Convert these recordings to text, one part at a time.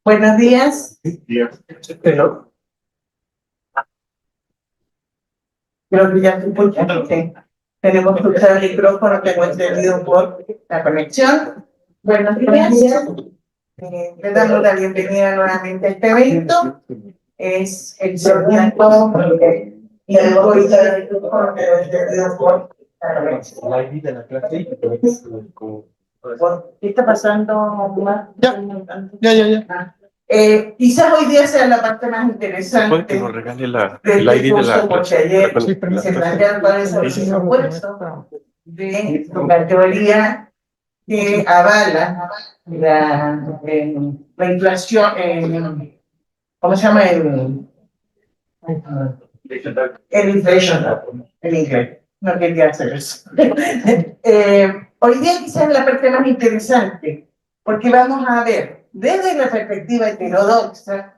Buenos días. Pero creo que ya se escucha. Sí. Tenemos que usar el micrófono, tengo entendido por la conexión. Buenos días. Le damos la bienvenida nuevamente a este evento. Es el segundo y el hoy entendido por la conexión. ¿Qué está pasando? Ya. Quizás hoy día sea la parte más interesante que nos regale del el ID de curso, la porque ayer se plantearon varios presupuestos de la teoría que avala la inflación, ¿cómo se llama? El inflation, en inglés. No quería hacer eso. Hoy día quizás es la parte más interesante, porque vamos a ver desde la perspectiva heterodoxa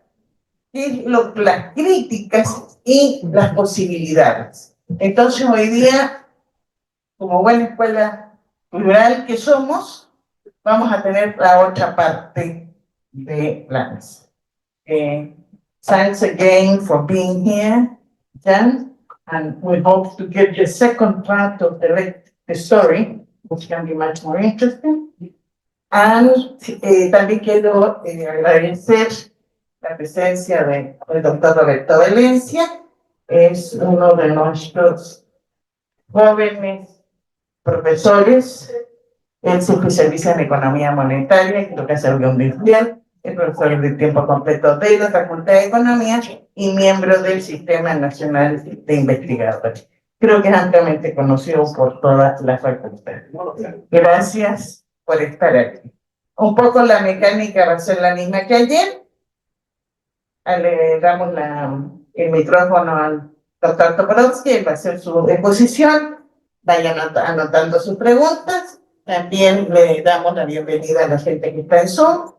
las críticas y las posibilidades. Entonces hoy día, como buena escuela plural que somos, vamos a tener la otra parte de la mesa. Thanks again for being here, Jan, and we hope to get the second part of the story, which can be much more interesting. And también quiero agradecer la presencia del doctor Roberto Valencia, es uno de nuestros jóvenes profesores. Él se especializa en economía monetaria y creo que es industrial, es profesor de tiempo completo de la Facultad de Economía y miembro del Sistema Nacional de Investigadores. Creo que es ampliamente conocido por toda la facultad. Gracias por estar aquí. Un poco la mecánica va a ser la misma que ayer. Le damos el micrófono al doctor Toporowski, él va a hacer su exposición, vayan anotando sus preguntas. También le damos la bienvenida a la gente que está en Zoom.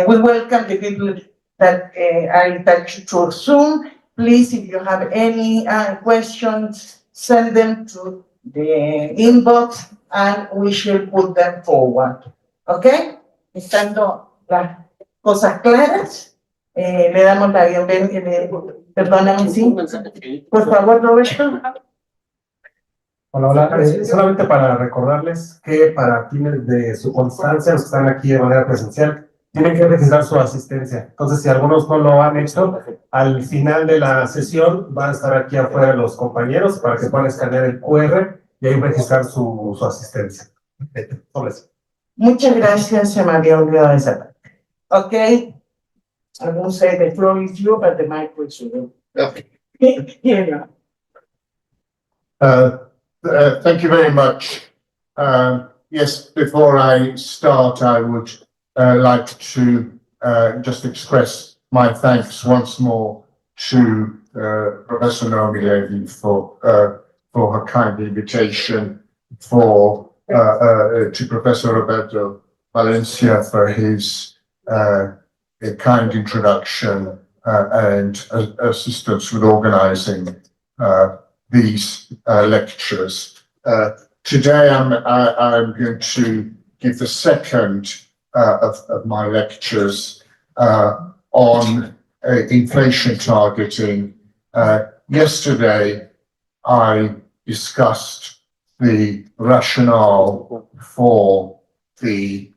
We welcome the people that are in touch through Zoom. Please, if you have any questions, send them to the inbox and we shall put them forward. ¿Ok? Estando las cosas claras, le damos la bienvenida. Perdóname, sí. Por favor, Roberto. Hola, solamente para recordarles que para fines de su constancia, los que están aquí de manera presencial, tienen que registrar su asistencia. Entonces, si algunos no lo han hecho, al final de la sesión van a estar aquí afuera los compañeros para que puedan escanear el QR y ahí registrar su asistencia. Muchas gracias, se me había olvidado esa parte. Ok, I won't say the floor is you, but the mic is you. Okay. Yeah. Thank you very much. Yes, before I start, I would like to just express my thanks once more to Professor Noemi Levy for her kind invitation, to Professor Roberto Valencia for his kind introduction and assistance with organizing these lectures. Today I'm going to give the second of my lectures on inflation targeting. Yesterday I discussed the rationale for the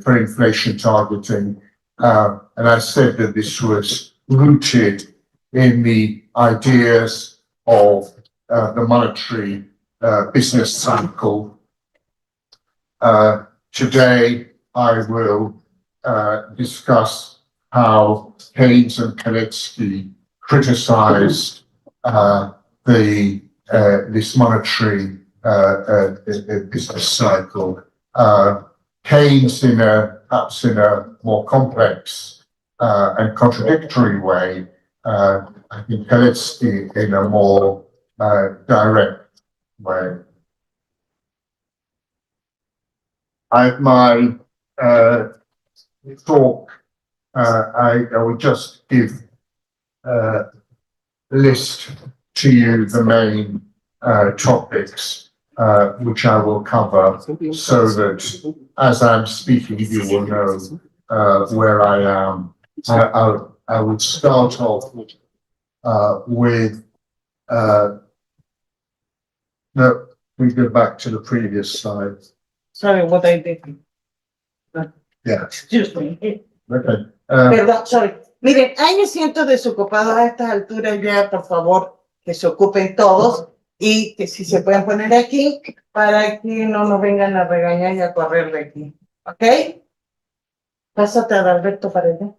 for inflation targeting, and I said that this was rooted in the ideas of the monetary business cycle. Today I will discuss how Keynes and Kalecki criticized this monetary business cycle. Keynes perhaps in a more complex and contradictory way, I think Kalecki in a more direct way. My talk, I will just give a list to you the main topics which I will cover, so that as I'm speaking, you will know where I am. I would start off with no, we go back to the previous slide. Sorry, what I did. Yeah. Excuse me. Okay. Perdón, sorry. Miren, hay asientos desocupados a estas alturas ya, por favor, que se ocupen todos y que si se pueden poner aquí para que no nos vengan a regañar y a correr de aquí. ¿Ok? Pásate a Alberto Paredes.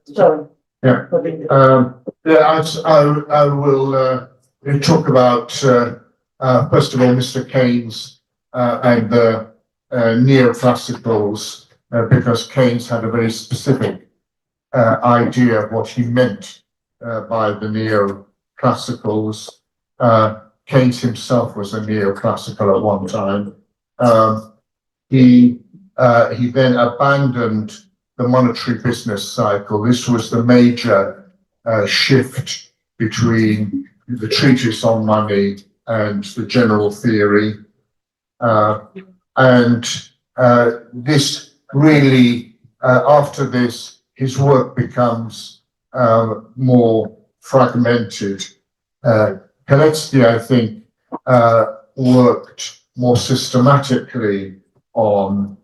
Sorry. Yeah. Yeah, I will talk about first of all Mr. Keynes and the neoclassicals, because Keynes had a very specific idea of what he meant by the neoclassicals. Keynes himself was a neoclassical at one time. He then abandoned the monetary business cycle. This was the major shift between the treatise on money and the general theory. This really, after this, his work becomes more fragmented. Kalecki, I think, worked more systematically on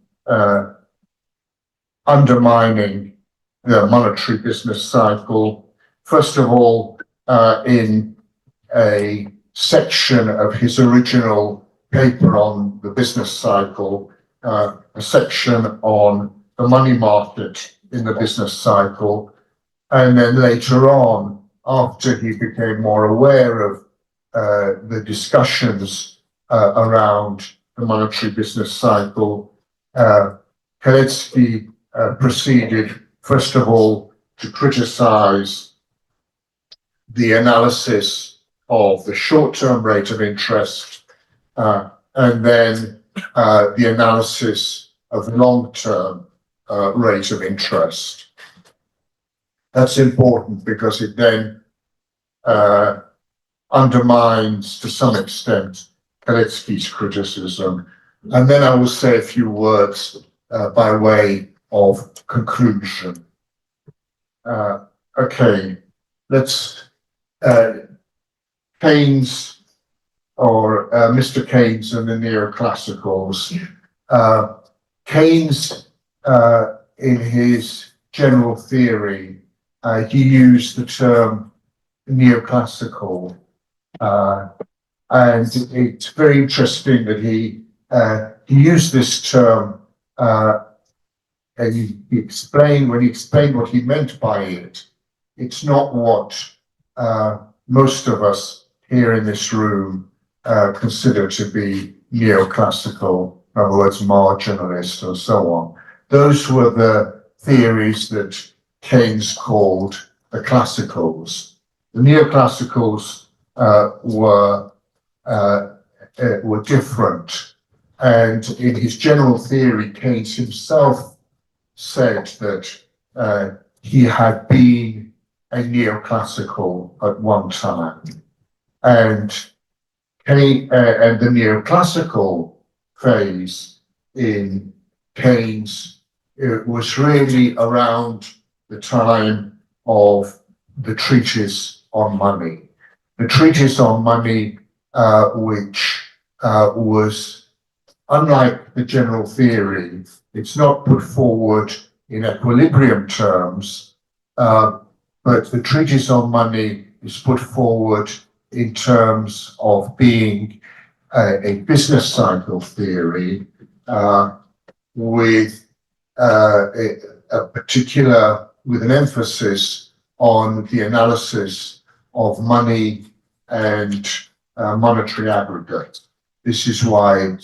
undermining the monetary business cycle. First of all, in a section of his original paper on the business cycle, a section on the money market in the business cycle, and then later on, after he became more aware of the discussions around the monetary business cycle, Kalecki proceeded, first of all, to criticize the analysis of the short-term rate of interest, and then the analysis of long-term rate of interest. That's important because it then undermines, to some extent, Kalecki's criticism. And then I will say a few words by way of conclusion. Okay, let's Keynes, or Mr. Keynes and the neoclassicals. Keynes, in his general theory, he used the term neoclassical, and it's very interesting that he used this term, and he explained, when he explained what he meant by it, it's not what most of us here in this room consider to be neoclassical, in other words, marginalist and so on. Those were the theories that Keynes called the classicals. The neoclassicals were different, and in his general theory, Keynes himself said that he had been a neoclassical at one time, and the neoclassical phase in Keynes was really around the time of the treatise on money. The treatise on money, which was, unlike the general theory, it's not put forward in equilibrium terms, but the treatise on money is put forward in terms of being a business cycle theory with a particular, with an emphasis on the analysis of money and monetary aggregate. This is why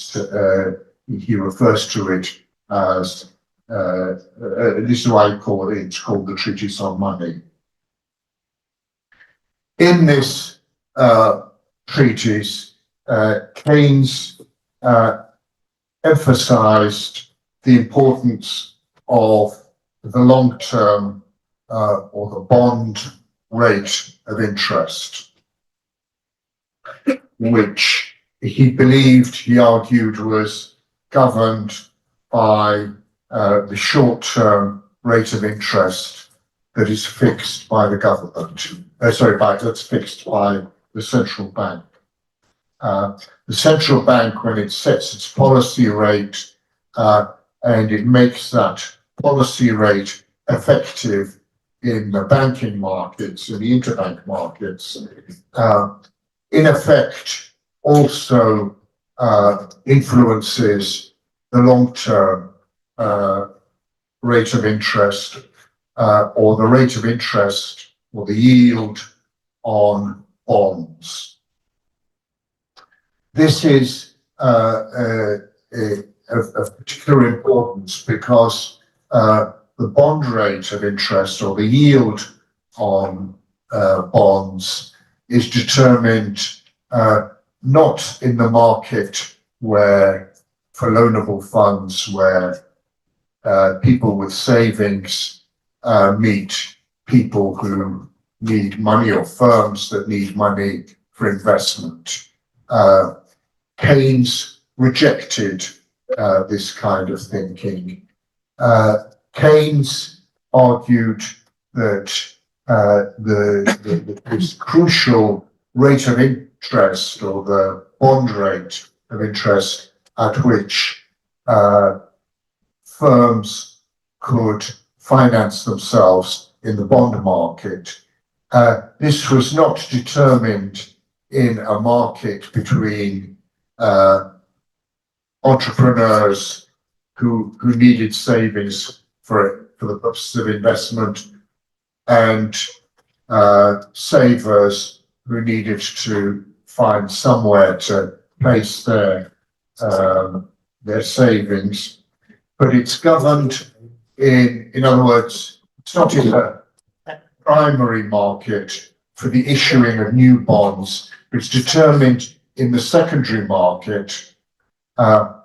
he refers to it as, this is why it's called the Treatise on Money. In this treatise, Keynes emphasized the importance of the long-term or the bond rate of interest, which he argued was governed by the short-term rate of interest that is fixed by the government. That's fixed by the central bank. The central bank, when it sets its policy rate and it makes that policy rate effective in the banking markets, in the interbank markets, in effect also influences the long-term rate of interest or the rate of interest or the yield on bonds. This is of particular importance because the bond rate of interest or the yield on bonds is determined not in the market where for loanable funds where people with savings meet people who need money or firms that need money for investment. Keynes rejected this kind of thinking. Keynes argued that this crucial rate of interest or the bond rate of interest at which firms could finance themselves in the bond market, this was not determined in a market between entrepreneurs who needed savings for the purposes of investment and savers who needed to find somewhere to place their savings, but it's governed in other words, it's not in a primary market for the issuing of new bonds. It's determined in the secondary market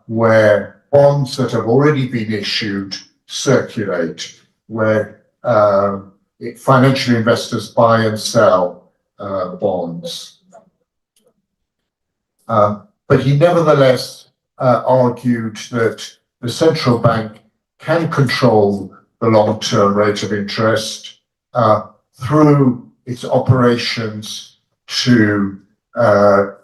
where bonds that have already been issued circulate, where financial investors buy and sell bonds. But he nevertheless argued that the central bank can control the long-term rate of interest through its operations to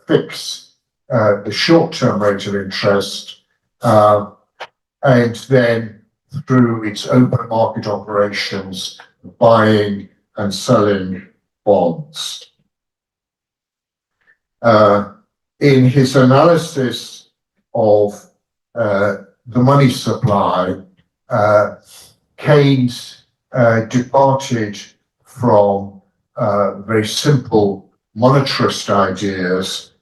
fix the short-term rate of interest and then through its open market operations, buying and selling bonds. In his analysis of the money supply, Keynes departed from very simple monetarist ideas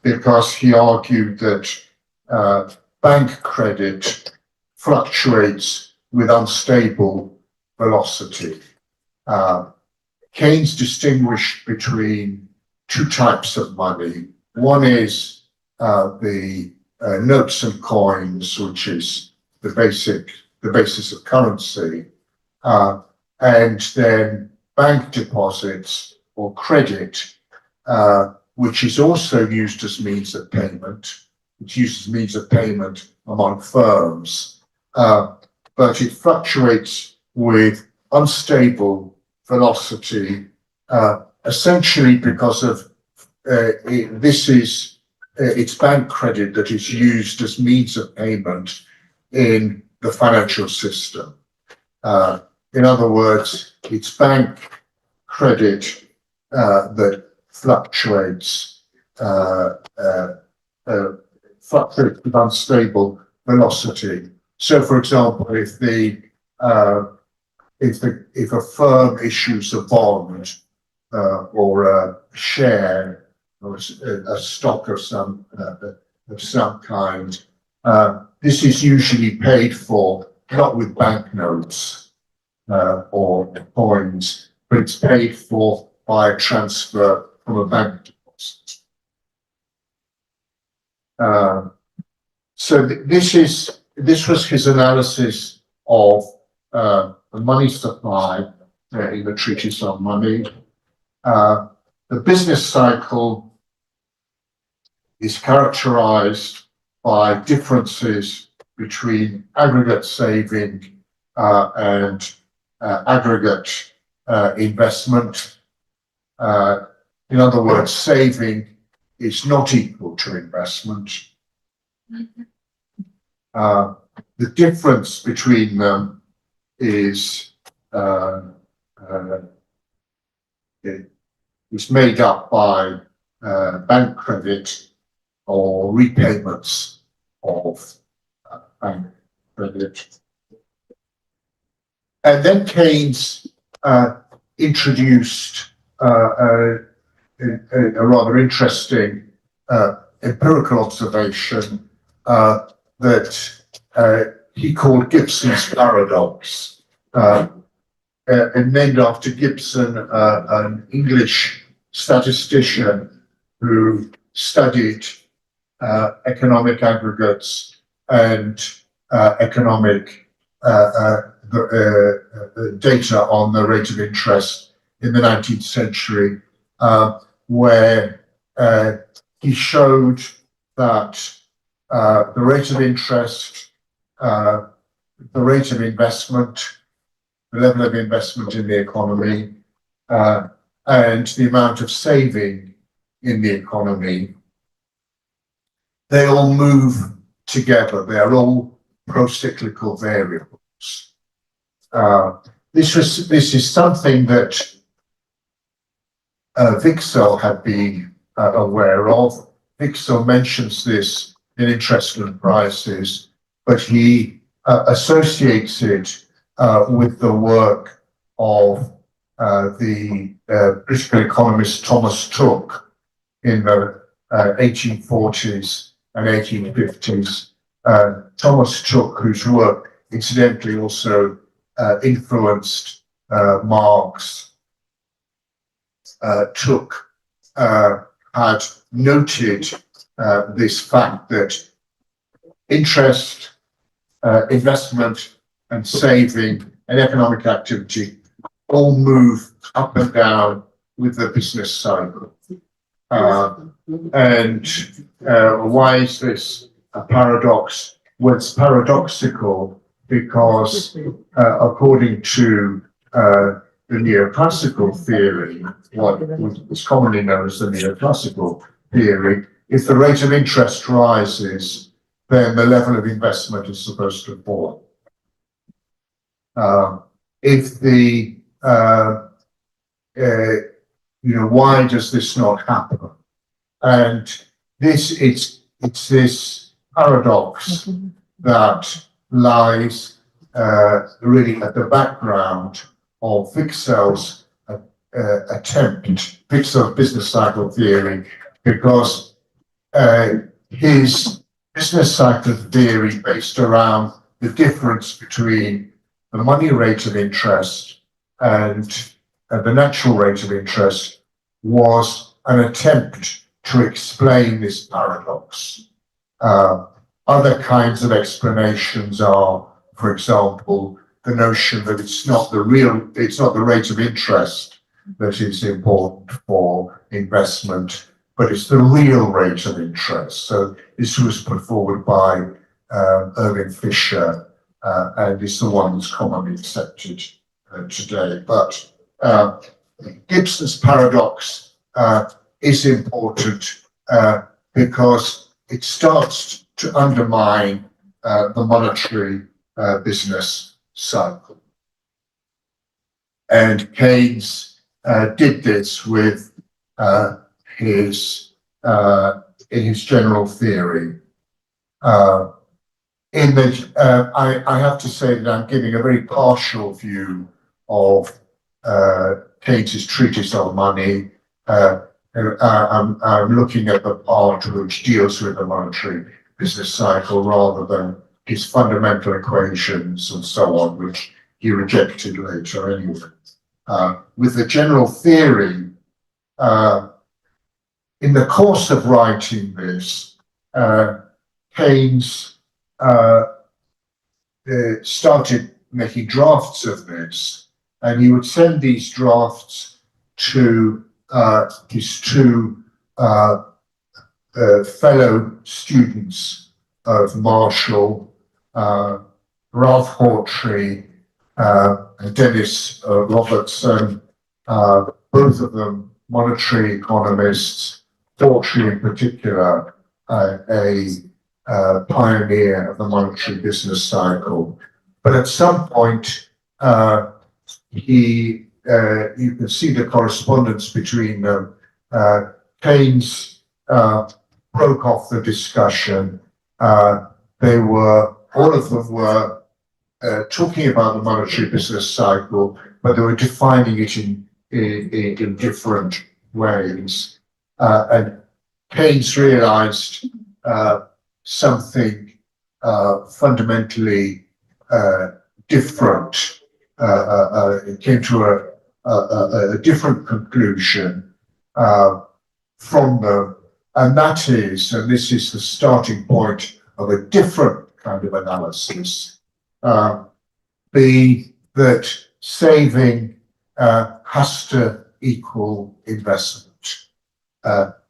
because he argued that bank credit fluctuates with unstable velocity. Keynes distinguished between two types of money. One is the notes and coins, which is the basis of currency, and then bank deposits or credit, which is also used as means of payment. It's used as means of payment among firms, but it fluctuates with unstable velocity, essentially because of it's bank credit that is used as means of payment in the financial system. In other words, it's bank credit that fluctuates with unstable velocity. So, for example, if a firm issues a bond or a share or a stock of some kind, this is usually paid for not with banknotes or coins, but it's paid for by a transfer from a bank deposit. So this was his analysis of the money supply in the treatise on money. The business cycle is characterized by differences between aggregate saving and aggregate investment. In other words, saving is not equal to investment. The difference between them is made up by bank credit or repayments of bank credit. And then Keynes introduced a rather interesting empirical observation that he called Gibson's paradox, and named after Gibson, an English statistician who studied economic aggregates and economic data on the rate of interest in the 19th century, where he showed that the rate of interest, the rate of investment, the level of investment in the economy, and the amount of saving in the economy, they all move together. They are all pro-cyclical variables. This is something that Vixel had been aware of. Vixel mentions this in Interest and Prices, but he associates it with the work of the political economist Thomas Tooke in the 1840s and 1850s. Thomas Tooke, whose work incidentally also influenced Marx. Tooke had noted this fact that interest, investment and saving and economic activity all move up and down with the business cycle. And why is this a paradox? Well, it's paradoxical because according to the neoclassical theory, what is commonly known as the neoclassical theory, if the rate of interest rises, then the level of investment is supposed to fall. If the why does this not happen? And it's this paradox that lies really at the background of Vixel's Vixel's business cycle theory, because his business cycle theory based around the difference between the money rate of interest and the natural rate of interest was an attempt to explain this paradox. Other kinds of explanations are, for example, the notion that it's not the rate of interest that is important for investment, but it's the real rate of interest. So this was put forward by Irving Fisher, and is the one that's commonly accepted today. But Gibson's paradox is important because it starts to undermine the monetary business cycle. And Keynes did this with in his general theory. I have to say that I'm giving a very partial view of Keynes's treatise on money. I'm looking at the part which deals with the monetary business cycle rather than his fundamental equations and so on, which he rejected later anyway. With the general theory, in the course of writing this, Keynes started making drafts of this, and he would send these drafts to his two fellow students of Marshall, Ralph Hawtrey and Dennis Robertson, both of them monetary economists, Hawtrey in particular, a pioneer of the monetary business cycle. But at some point, you can see the correspondence between them. Keynes broke off the discussion. All of them were talking about the monetary business cycle, but they were defining it in different ways. And Keynes realized something fundamentally different. It came to a different conclusion from them, and that is, and this is the starting point of a different kind of analysis, be that saving has to equal investment.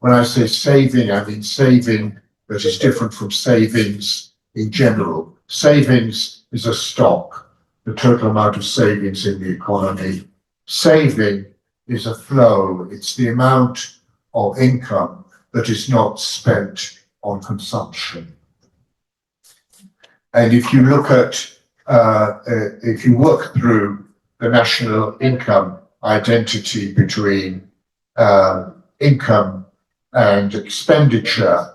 When I say saving, I mean saving that is different from savings in general. Savings is a stock, the total amount of savings in the economy. Saving is a flow, it's the amount of income that is not spent on consumption. And if you look at, if you work through the national income identity between income and expenditure,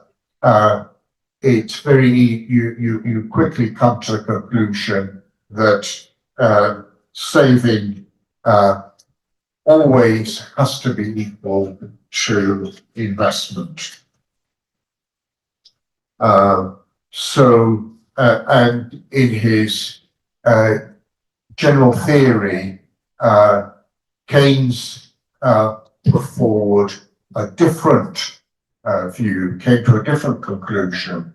it's you quickly come to the conclusion that saving always has to be equal to investment. And in his general theory, Keynes put forward a different view, came to a different conclusion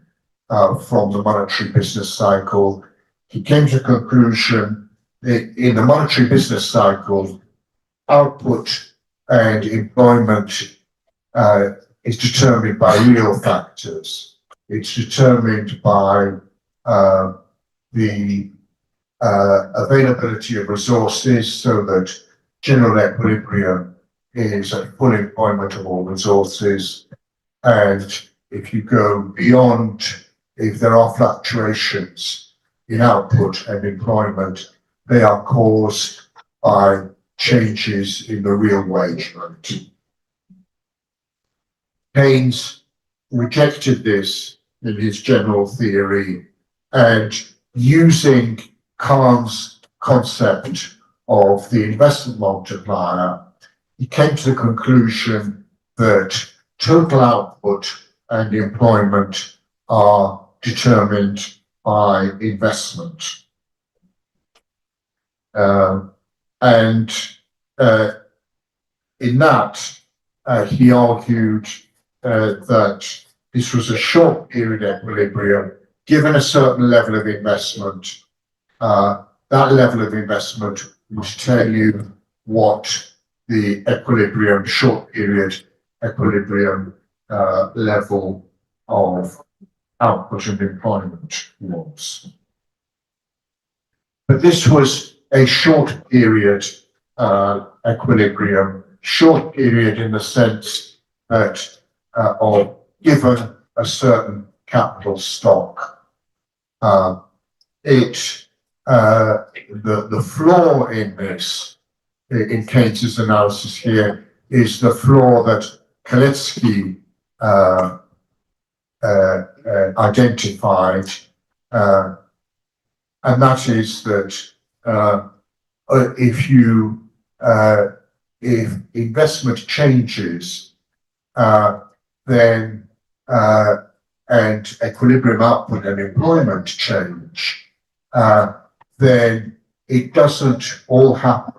from the monetary business cycle. He came to the conclusion that in the monetary business cycle, output and employment is determined by real factors. It's determined by the availability of resources, so that general equilibrium is at full employment of all resources. And if you go beyond, if there are fluctuations in output and employment, they are caused by changes in the real wage rate. Keynes rejected this in his general theory, and using Kahn's concept of the investment multiplier, he came to the conclusion that total output and employment are determined by investment. And in that, he argued that this was a short period equilibrium. Given a certain level of investment, that level of investment would tell you what the equilibrium, short period equilibrium level of output and employment was. But this was a short period equilibrium, short period in the sense that of given a certain capital stock, the flaw in this, in Keynes's analysis here, is the flaw that Kalecki identified, and that is that if investment changes, then and equilibrium output and employment change, then it doesn't all happen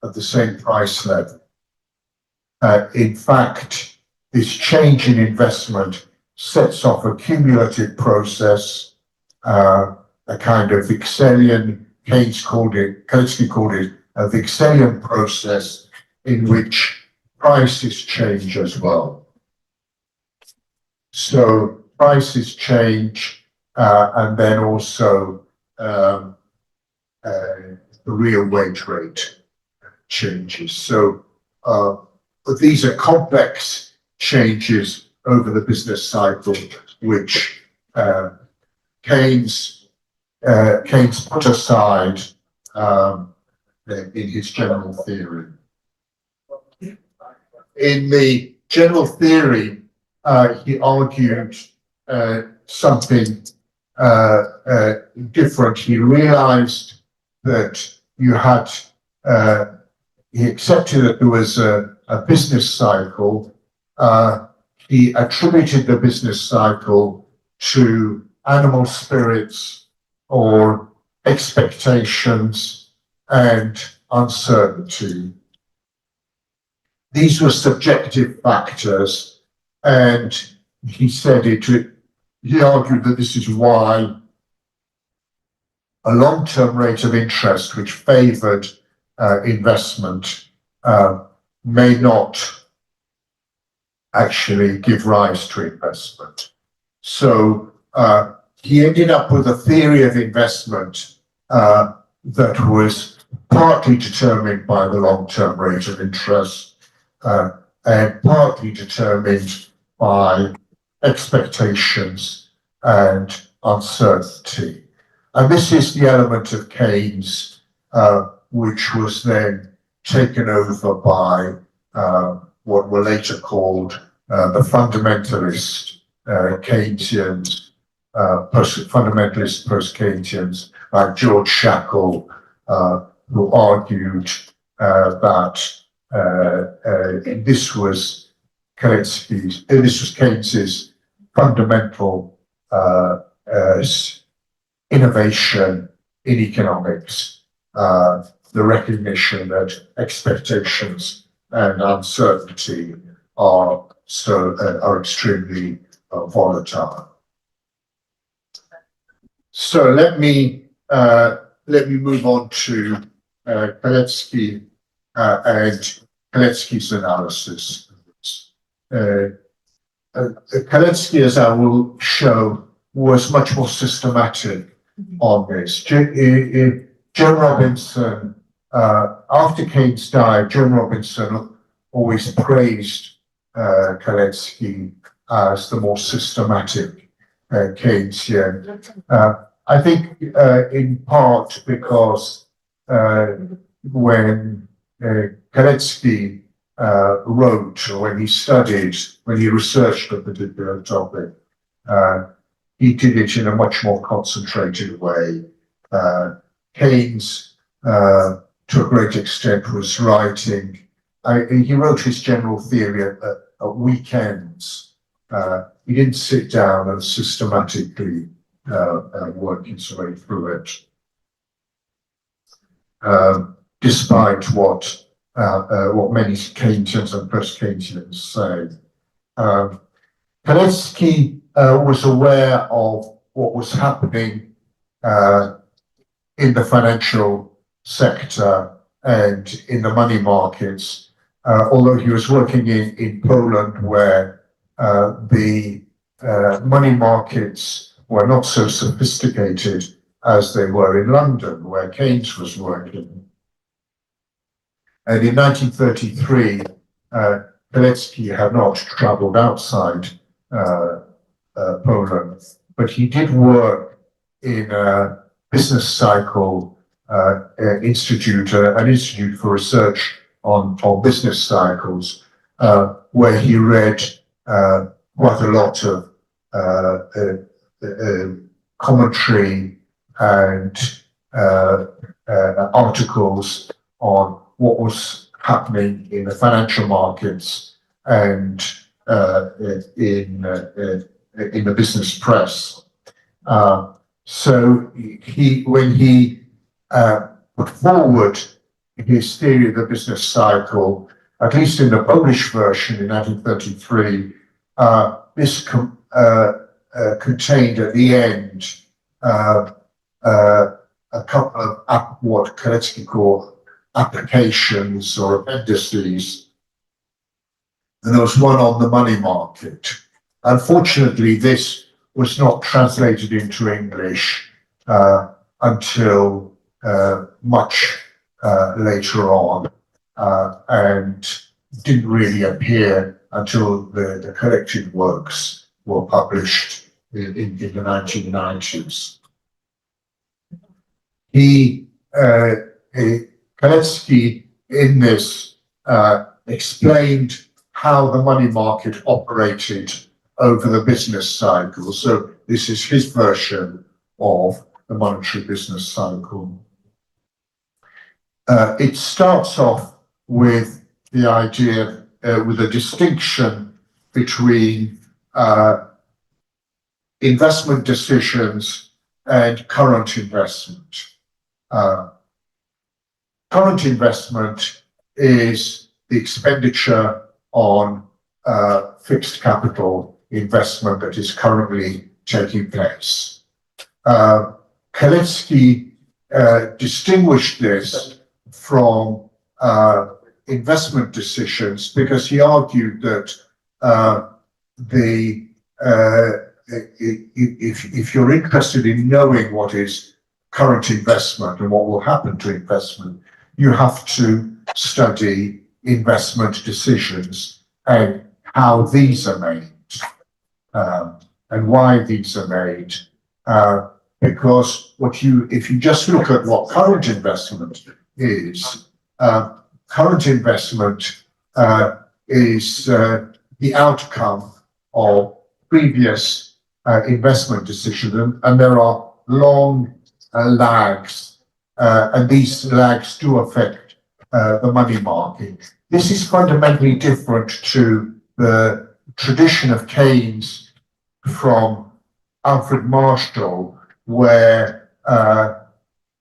at the same price level. In fact, this change in investment sets off a cumulative process, a kind of Vixelian Kalecki called it a Vixenian process in which prices change as well. So prices change, and then also the real wage rate changes. So these are complex changes over the business cycle, which Keynes put aside in his general theory. In the general theory, he argued something different. He realized that you had, he accepted that there was a business cycle. He attributed the business cycle to animal spirits or expectations and uncertainty. These were subjective factors, and he said he argued that this is why a long-term rate of interest which favored investment may not actually give rise to investment. So he ended up with a theory of investment that was partly determined by the long-term rate of interest and partly determined by expectations and uncertainty. And this is the element of Keynes which was then taken over by what were later called the fundamentalist Keynesians, fundamentalist post-Keynesians like George Shackle, who argued that this was Keynes's fundamental innovation in economics, the recognition that expectations and uncertainty are extremely volatile. So let me move on to Kalecki and Kalecki's analysis. Kalecki, as I will show, was much more systematic on this. John Robinson, after Keynes died, John Robinson always praised Kalecki as the more systematic Keynesian. I think in part because when Kalecki wrote, or when he studied, when he researched a particular topic, he did it in a much more concentrated way. Keynes, to a great extent, was writing. He wrote his general theory at weekends. He didn't sit down and systematically work his way through it, despite what many Keynesians and post-Keynesians say. Kalecki was aware of what was happening in the financial sector and in the money markets, although he was working in Poland, where the money markets were not so sophisticated as they were in London, where Keynes was working. And in 1933, Kalecki had not travelled outside Poland, but he did work in a business cycle institute, an institute for research on business cycles, where he read quite a lot of commentary and articles on what was happening in the financial markets and in the business press. So when he put forward his theory of the business cycle, at least in the Polish version in 1933, this contained at the end a couple of what Kalecki called applications or appendices, and there was one on the money market. Unfortunately, this was not translated into English until much later on, and didn't really appear until the collected works were published in the 1990s. Kalecki in this explained how the money market operated over the business cycle. So this is his version of the monetary business cycle. It starts off with the idea, with a distinction between investment decisions and current investment. Current investment is the expenditure on fixed capital investment that is currently taking place. Kalecki distinguished this from investment decisions because he argued that if you're interested in knowing what is current investment and what will happen to investment, you have to study investment decisions and how these are made and why these are made. Because if you just look at what current investment is, current investment is the outcome of previous investment decisions, and there are long lags, and these lags do affect the money market. This is fundamentally different to the tradition of Keynes from Alfred Marshall, where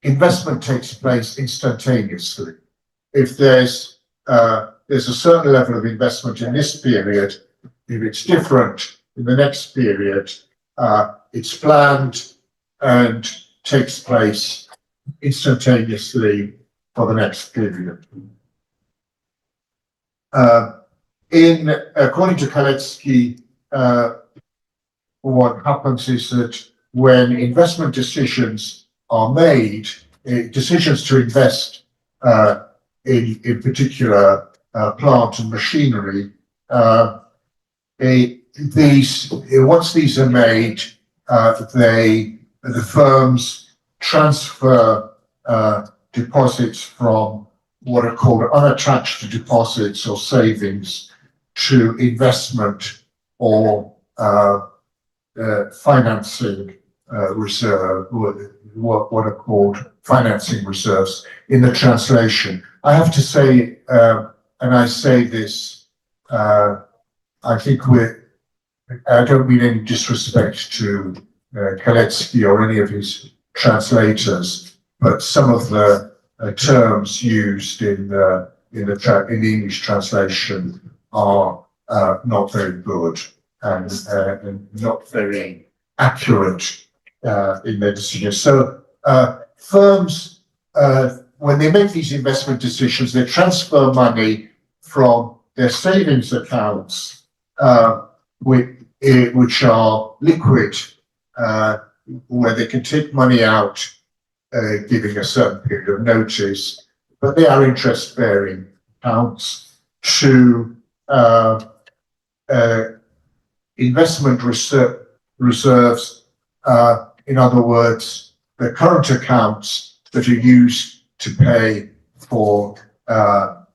investment takes place instantaneously. If there's a certain level of investment in this period, if it's different in the next period, it's planned and takes place instantaneously for the next period. According to Kalecki, what happens is that when investment decisions are made, decisions to invest in particular plant and machinery, once these are made, the firms transfer deposits from what are called unattached deposits or savings to investment or financing reserve, what are called financing reserves in the translation. I have to say, and I say this, I think I don't mean any disrespect to Kalecki or any of his translators, but some of the terms used in the English translation are not very good and not very accurate in their decisions. So firms, when they make these investment decisions, they transfer money from their savings accounts, which are liquid, where they can take money out, giving a certain period of notice, but they are interest-bearing accounts, to investment reserves, in other words, the current accounts that are used to pay for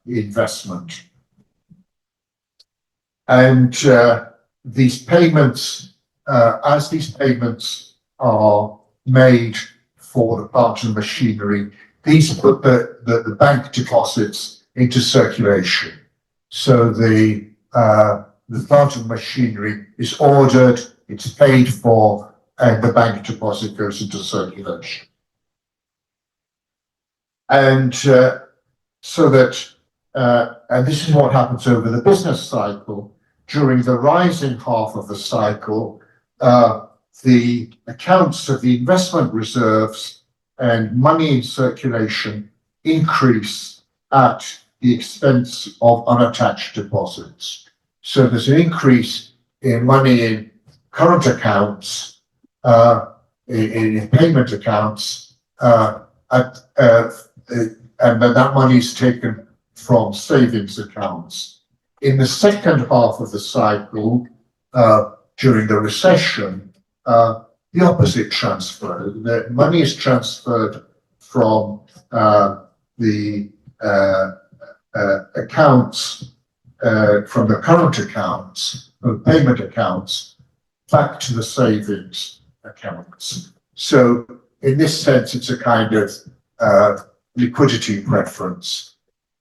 investment. And these payments, as these payments are made for the plant and machinery, these put the bank deposits into circulation. So the plant and machinery is ordered, it's paid for, and the bank deposit goes into circulation. And so that, and this is what happens over the business cycle. During the rising half of the cycle, the accounts of the investment reserves and money in circulation increase at the expense of unattached deposits. So there's an increase in money in current accounts, in payment accounts, and then that money is taken from savings accounts. In the second half of the cycle, during the recession, the opposite transfer. The money is transferred from the accounts, from the current accounts, from payment accounts, back to the savings accounts. So in this sense, it's a kind of liquidity preference.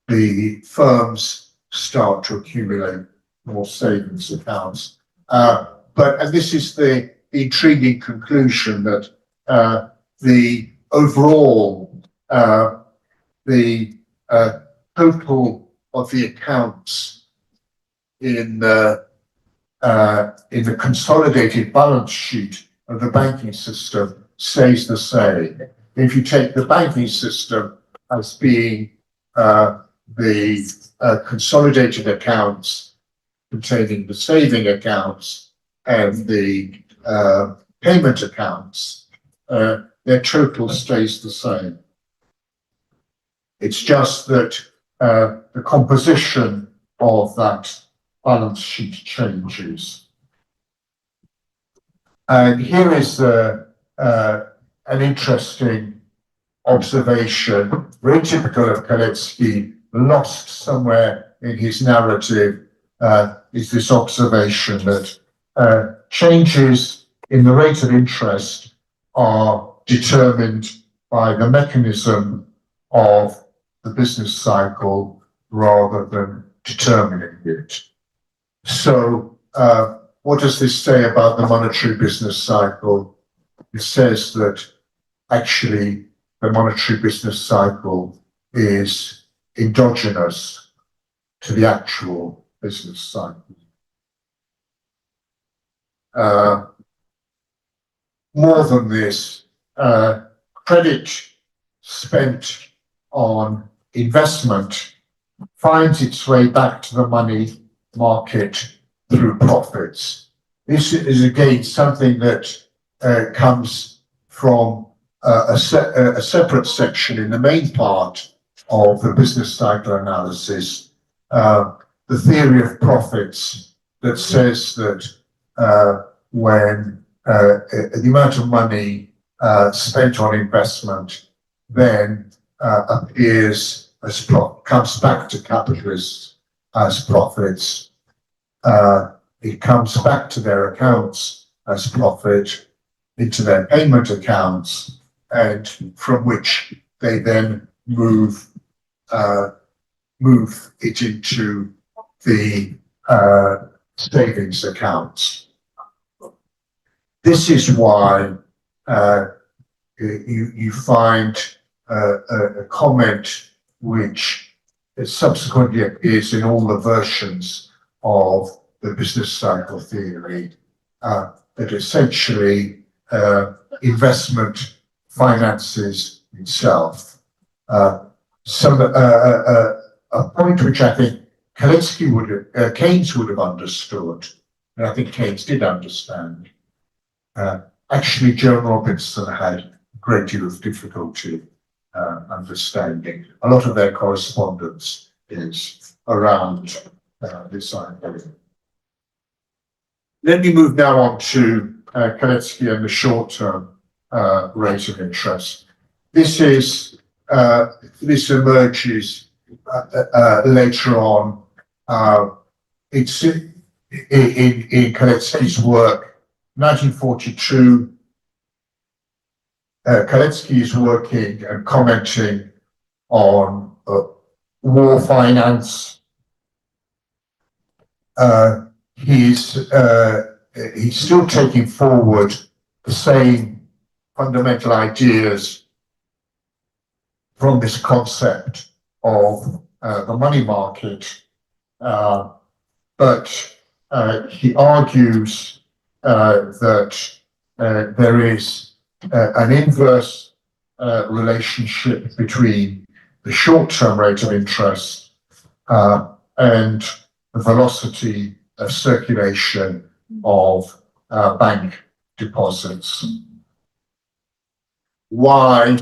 The firms start to accumulate more savings accounts. And this is the intriguing conclusion that the overall, the total of the accounts in the consolidated balance sheet of the banking system stays the same. If you take the banking system as being the consolidated accounts containing the saving accounts and the payment accounts, their total stays the same. It's just that the composition of that balance sheet changes. And here is an interesting observation, very typical of Kalecki, lost somewhere in his narrative, is this observation that changes in the rate of interest are determined by the mechanism of the business cycle rather than determining it. So what does this say about the monetary business cycle? It says that actually the monetary business cycle is endogenous to the actual business cycle. More than this, credit spent on investment finds its way back to the money market through profits. This is again something that comes from a separate section in the main part of the business cycle analysis, the theory of profits, that says that when the amount of money spent on investment then appears as comes back to capitalists as profits. It comes back to their accounts as profit, into their payment accounts, and from which they then move it into the savings accounts. This is why you find a comment which subsequently appears in all the versions of the business cycle theory, that essentially investment finances itself. A point which I think Keynes would have understood, and I think Keynes did understand. Actually, Joan Robinson had a great deal of difficulty understanding. A lot of their correspondence is around this idea. Let me move now on to Kalecki and the short-term rate of interest. This emerges later on. It's in Kalecki's work, 1942. Kalecki is working and commenting on war finance. He's still taking forward the same fundamental ideas from this concept of the money market, but he argues that there is an inverse relationship between the short-term rate of interest and the velocity of circulation of bank deposits. Why?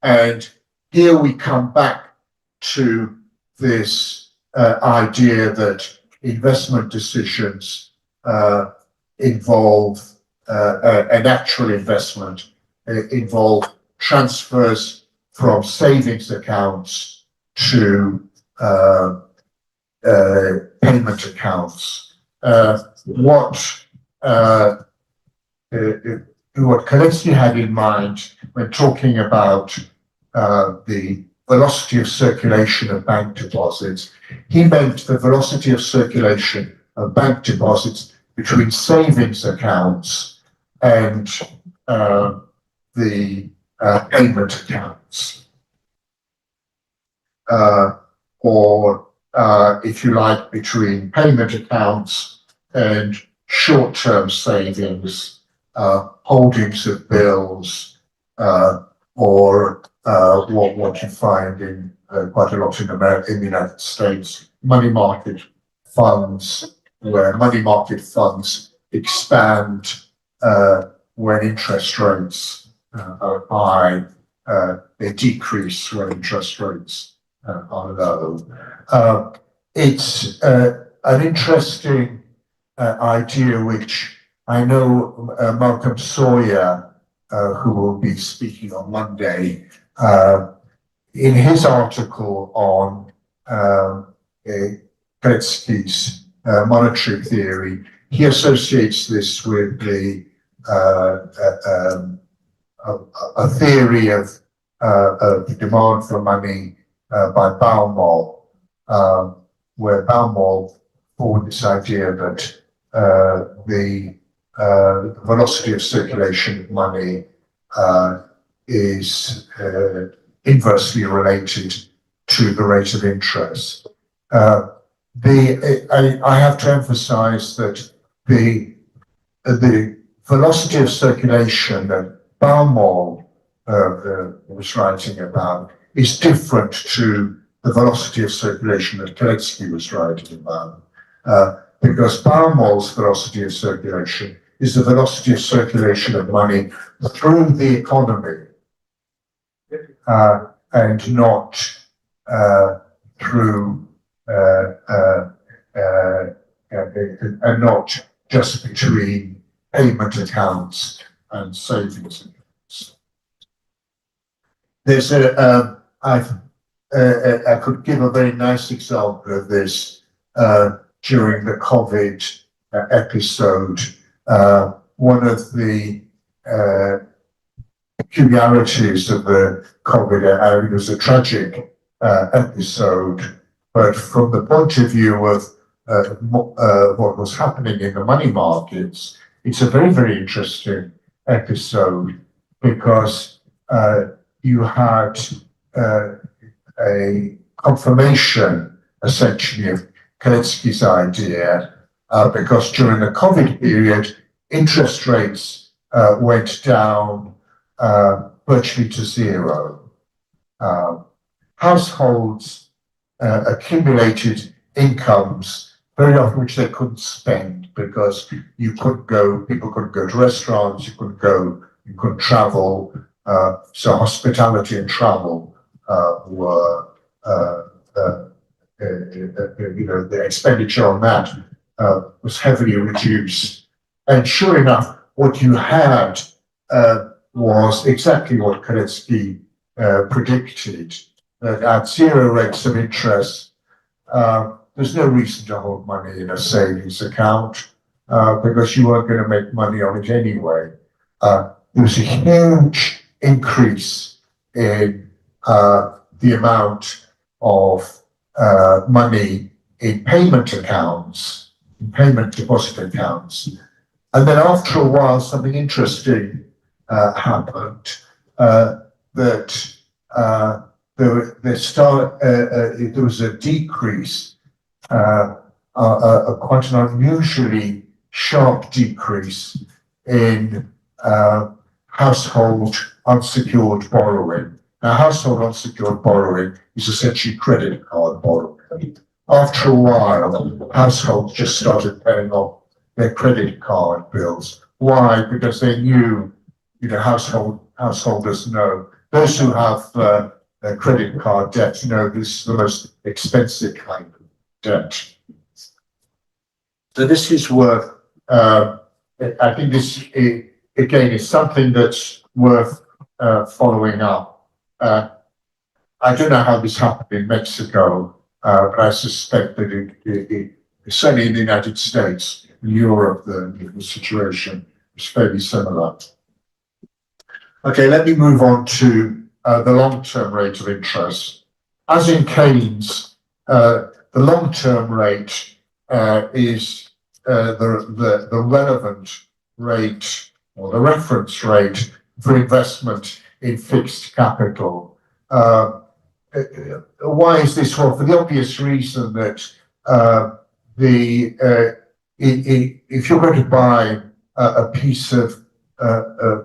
And here we come back to this idea that investment decisions involve an actual investment, involve transfers from savings accounts to payment accounts. What Kalecki had in mind when talking about the velocity of circulation of bank deposits, he meant the velocity of circulation of bank deposits between savings accounts and the payment accounts. Or if you like, between payment accounts and short-term savings, holdings of bills, or what you find in quite a lot in America, in the United States, money market funds, where money market funds expand when interest rates are high, they decrease when interest rates are low. It's an interesting idea which I know Malcolm Sawyer, who will be speaking on Monday, in his article on Kalecki's monetary theory, he associates this with the a theory of demand for money by Baumol, where Baumol forward this idea that the velocity of circulation of money is inversely related to the rate of interest. I have to emphasize that the velocity of circulation that Baumol was writing about is different to the velocity of circulation that Kalecki was writing about. Because Baumol's velocity of circulation is the velocity of circulation of money through the economy, and not through and not just between payment accounts and savings accounts. There's I could give a very nice example of this during the COVID episode. One of the peculiarities of the COVID, it was a tragic episode, but from the point of view of what was happening in the money markets, it's a very, very interesting episode because you had a confirmation, essentially, of Kalecki's idea, because during the COVID period, interest rates went down virtually to zero. Households accumulated incomes, very often which they couldn't spend because people couldn't go to restaurants, you couldn't travel. So hospitality and travel were, the expenditure on that was heavily reduced. And sure enough, what you had was exactly what Kalecki predicted, that at zero rates of interest, there's no reason to hold money in a savings account because you weren't going to make money on it anyway. There was a huge increase in the amount of money in payment accounts, in payment deposit accounts. And then after a while, something interesting happened, that there was a decrease, quite an unusually sharp decrease in household unsecured borrowing. Now, household unsecured borrowing is essentially credit card borrowing. After a while, households just started paying off their credit card bills. Why? Because they knew, householders know, those who have a credit card debt know this is the most expensive kind of debt. So this is worth, I think this, again, is something that's worth following up. I don't know how this happened in Mexico, but I suspect that it certainly in the United States, in Europe, the situation is fairly similar. Okay, let me move on to the long-term rate of interest. As in Keynes, the long-term rate is the relevant rate or the reference rate for investment in fixed capital. Why is this? Well, for the obvious reason that if you're going to buy a piece of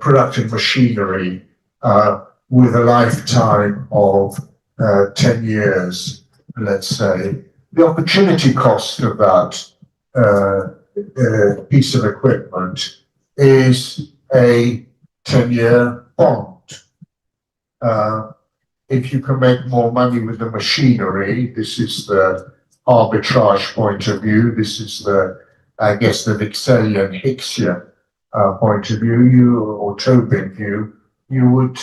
productive machinery with a lifetime of 10 years, let's say, the opportunity cost of that piece of equipment is a 10-year bond. If you can make more money with the machinery, this is the arbitrage point of view. This is the, I guess, the Vixelian Hicksian point of view, or Tobin view. You would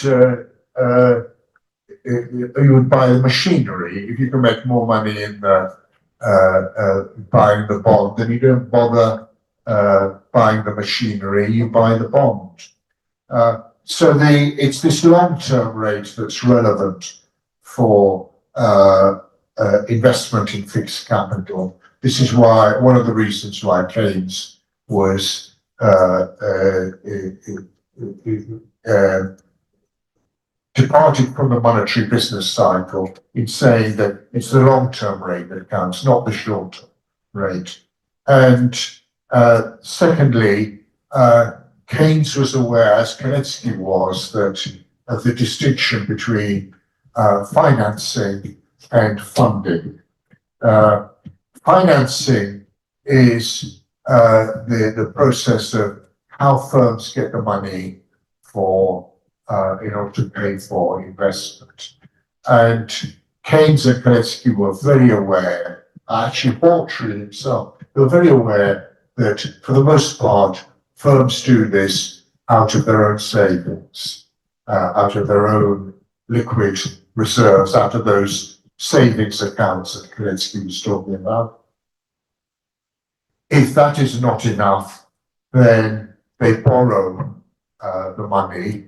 buy the machinery. If you can make more money in buying the bond, then you don't bother buying the machinery. You buy the bond. So it's this long-term rate that's relevant for investment in fixed capital. This is why one of the reasons why Keynes was departing from the monetary business cycle in saying that it's the long-term rate that counts, not the short-term rate. And secondly, Keynes was aware, as Kalecki was, that of the distinction between financing and funding. Financing is the process of how firms get the money for in order to pay for investment. And Keynes and Kalecki were very aware, actually Portrait himself, they were very aware that for the most part, firms do this out of their own savings, out of their own liquid reserves, out of those savings accounts that Kalecki was talking about. If that is not enough, then they borrow the money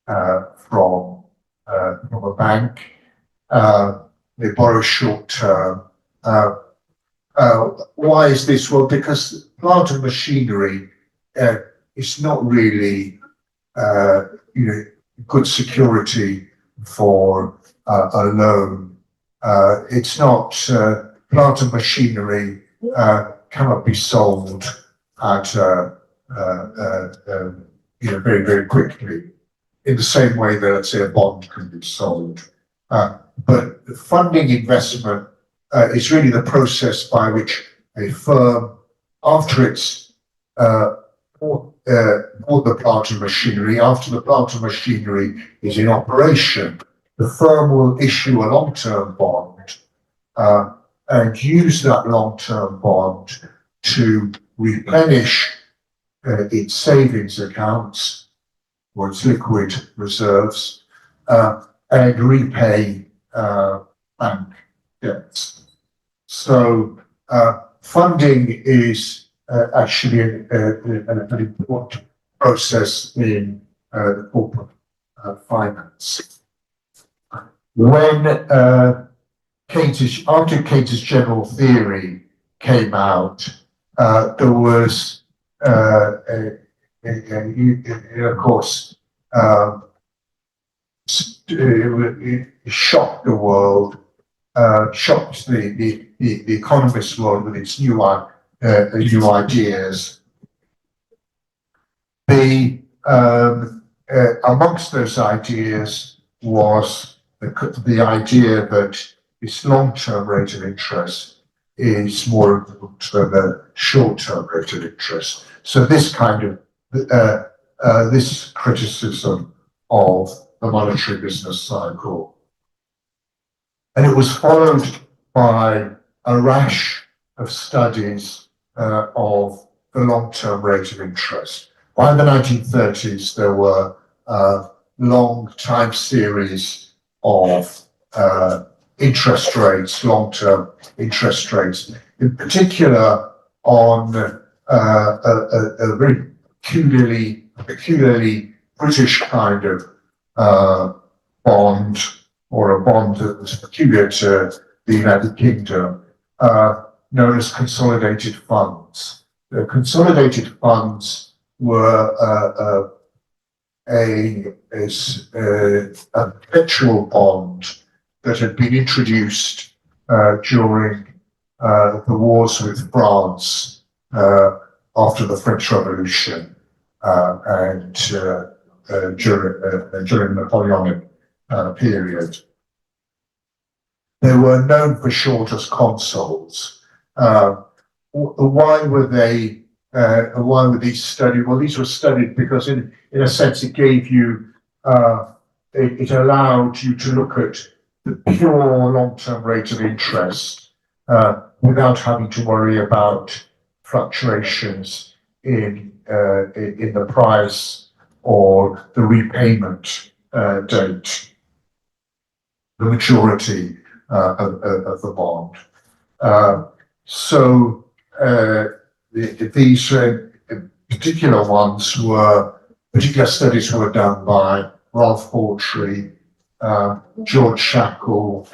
from a bank. They borrow short term. Why is this? Well, because plant and machinery is not really good security for a loan. It's not plant and machinery cannot be sold at very, very quickly in the same way that, let's say, a bond can be sold. But funding investment is really the process by which a firm, after it's bought the plant and machinery, after the plant and machinery is in operation, the firm will issue a long-term bond and use that long-term bond to replenish its savings accounts or its liquid reserves and repay bank debts. So funding is actually an important process in the corporate finance. When after Keynes' general theory came out, there was, of course, it shocked the world, shocked the economist world with its new ideas. amongst those ideas was the idea that this long-term rate of interest is more important than the short-term rate of interest. So this kind of this criticism of the monetary business cycle, and it was followed by a rash of studies of the long-term rate of interest. By the 1930s, there were long time series of interest rates, long-term interest rates, in particular on a very peculiarly British kind of bond, or a bond that was peculiar to the United Kingdom, known as consolidated funds. The consolidated funds were a perpetual bond that had been introduced during the wars with France after the French Revolution and during the Napoleonic period. They were known for short as consols. Why were these studied? Well, these were studied because in a sense it gave you, it allowed you to look at the pure long-term rate of interest without having to worry about fluctuations in the price or the repayment date, the maturity of the bond. So these particular studies were done by Ralph Hawtrey, George Shackle,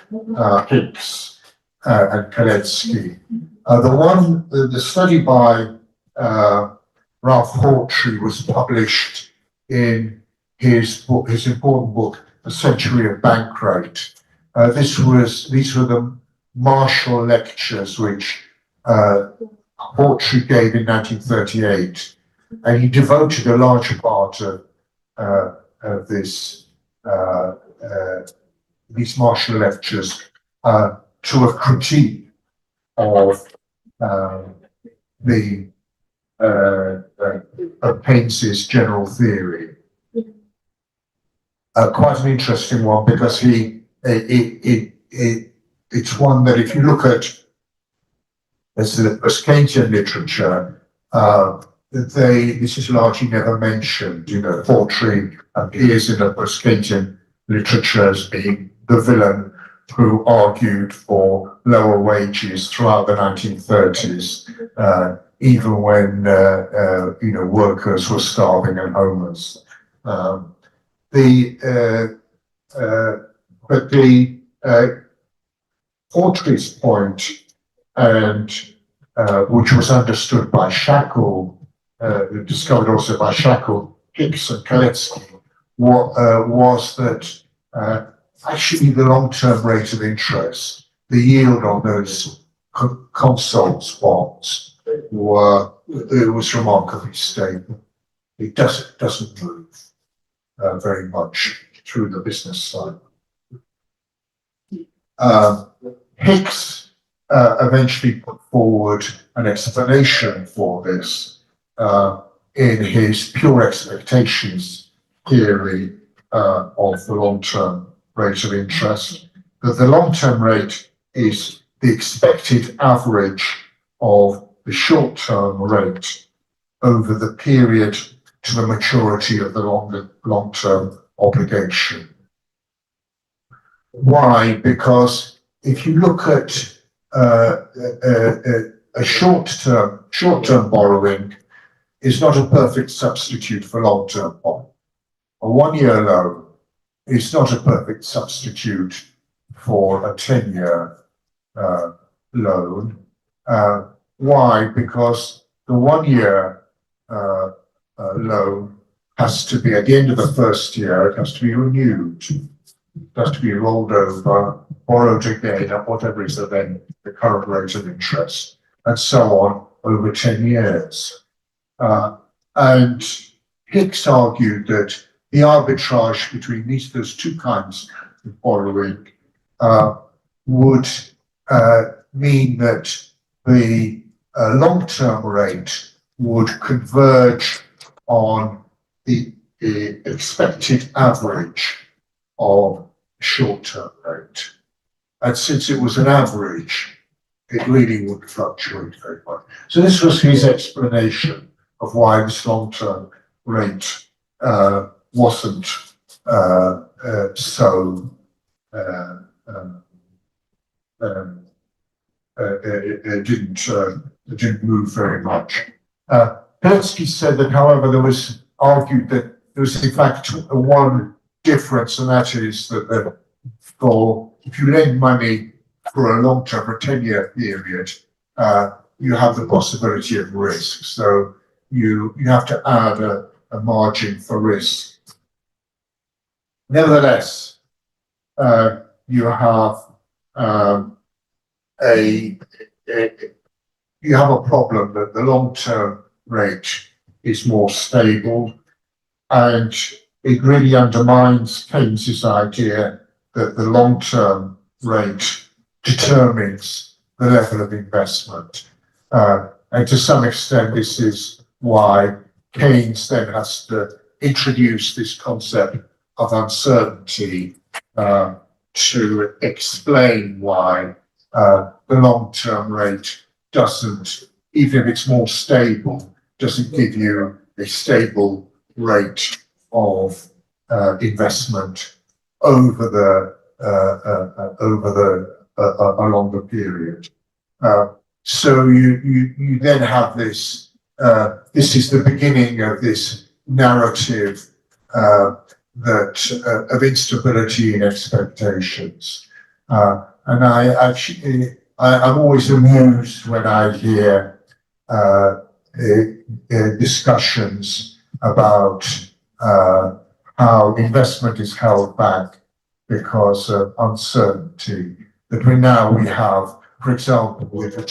Hicks, and Kalecki. The study by Ralph Hawtrey was published in his important book, The Century of Bank Rate. These were the Marshall lectures which Hawtrey gave in 1938, and he devoted a large part of these Marshall lectures to a critique of Keynes's general theory. Quite an interesting one, because it's one that if you look at as Keynesian literature, this is largely never mentioned. You know, Hawtrey appears in the Keynesian literature as being the villain who argued for lower wages throughout the 1930s, even when workers were starving and homeless. Hawtrey's point, and which was understood by Shackle, discovered also by Shackle, Hicks, and Kalecki, was that actually the long-term rate of interest, the yield on those consols bonds, was remarkably stable. It doesn't move very much through the business cycle. Hicks eventually put forward an explanation for this in his pure expectations theory of the long-term rate of interest, that the long-term rate is the expected average of the short-term rate over the period to the maturity of the long-term obligation. Why? Because if you look at a short-term borrowing is not a perfect substitute for long-term borrowing. A one-year loan is not a perfect substitute for a 10-year loan. Why? Because the one-year loan has to be, at the end of the first year, it has to be renewed. It has to be rolled over, borrowed again at whatever is then the current rate of interest, and so on over 10 years. And Hicks argued that the arbitrage between those two kinds of borrowing would mean that the long-term rate would converge on the expected average of short-term rate. And since it was an average, it really would fluctuate very much. So this was his explanation of why this long-term rate wasn't it didn't move very much. Kalecki said that, however, there was argued that there was in fact one difference, and that is that if you lend money for a long term, for a 10-year period, you have the possibility of risk. So you have to add a margin for risk. Nevertheless, you have a problem that the long-term rate is more stable, and it really undermines Keynes's idea that the long-term rate determines the level of investment. And to some extent, this is why Keynes then has to introduce this concept of uncertainty to explain why the long-term rate doesn't, even if it's more stable, doesn't give you a stable rate of investment over a longer period. So you then have this. This is the beginning of this narrative that of instability in expectations. And I'm always amused when I hear discussions about how investment is held back because of uncertainty. That we have, for example, with the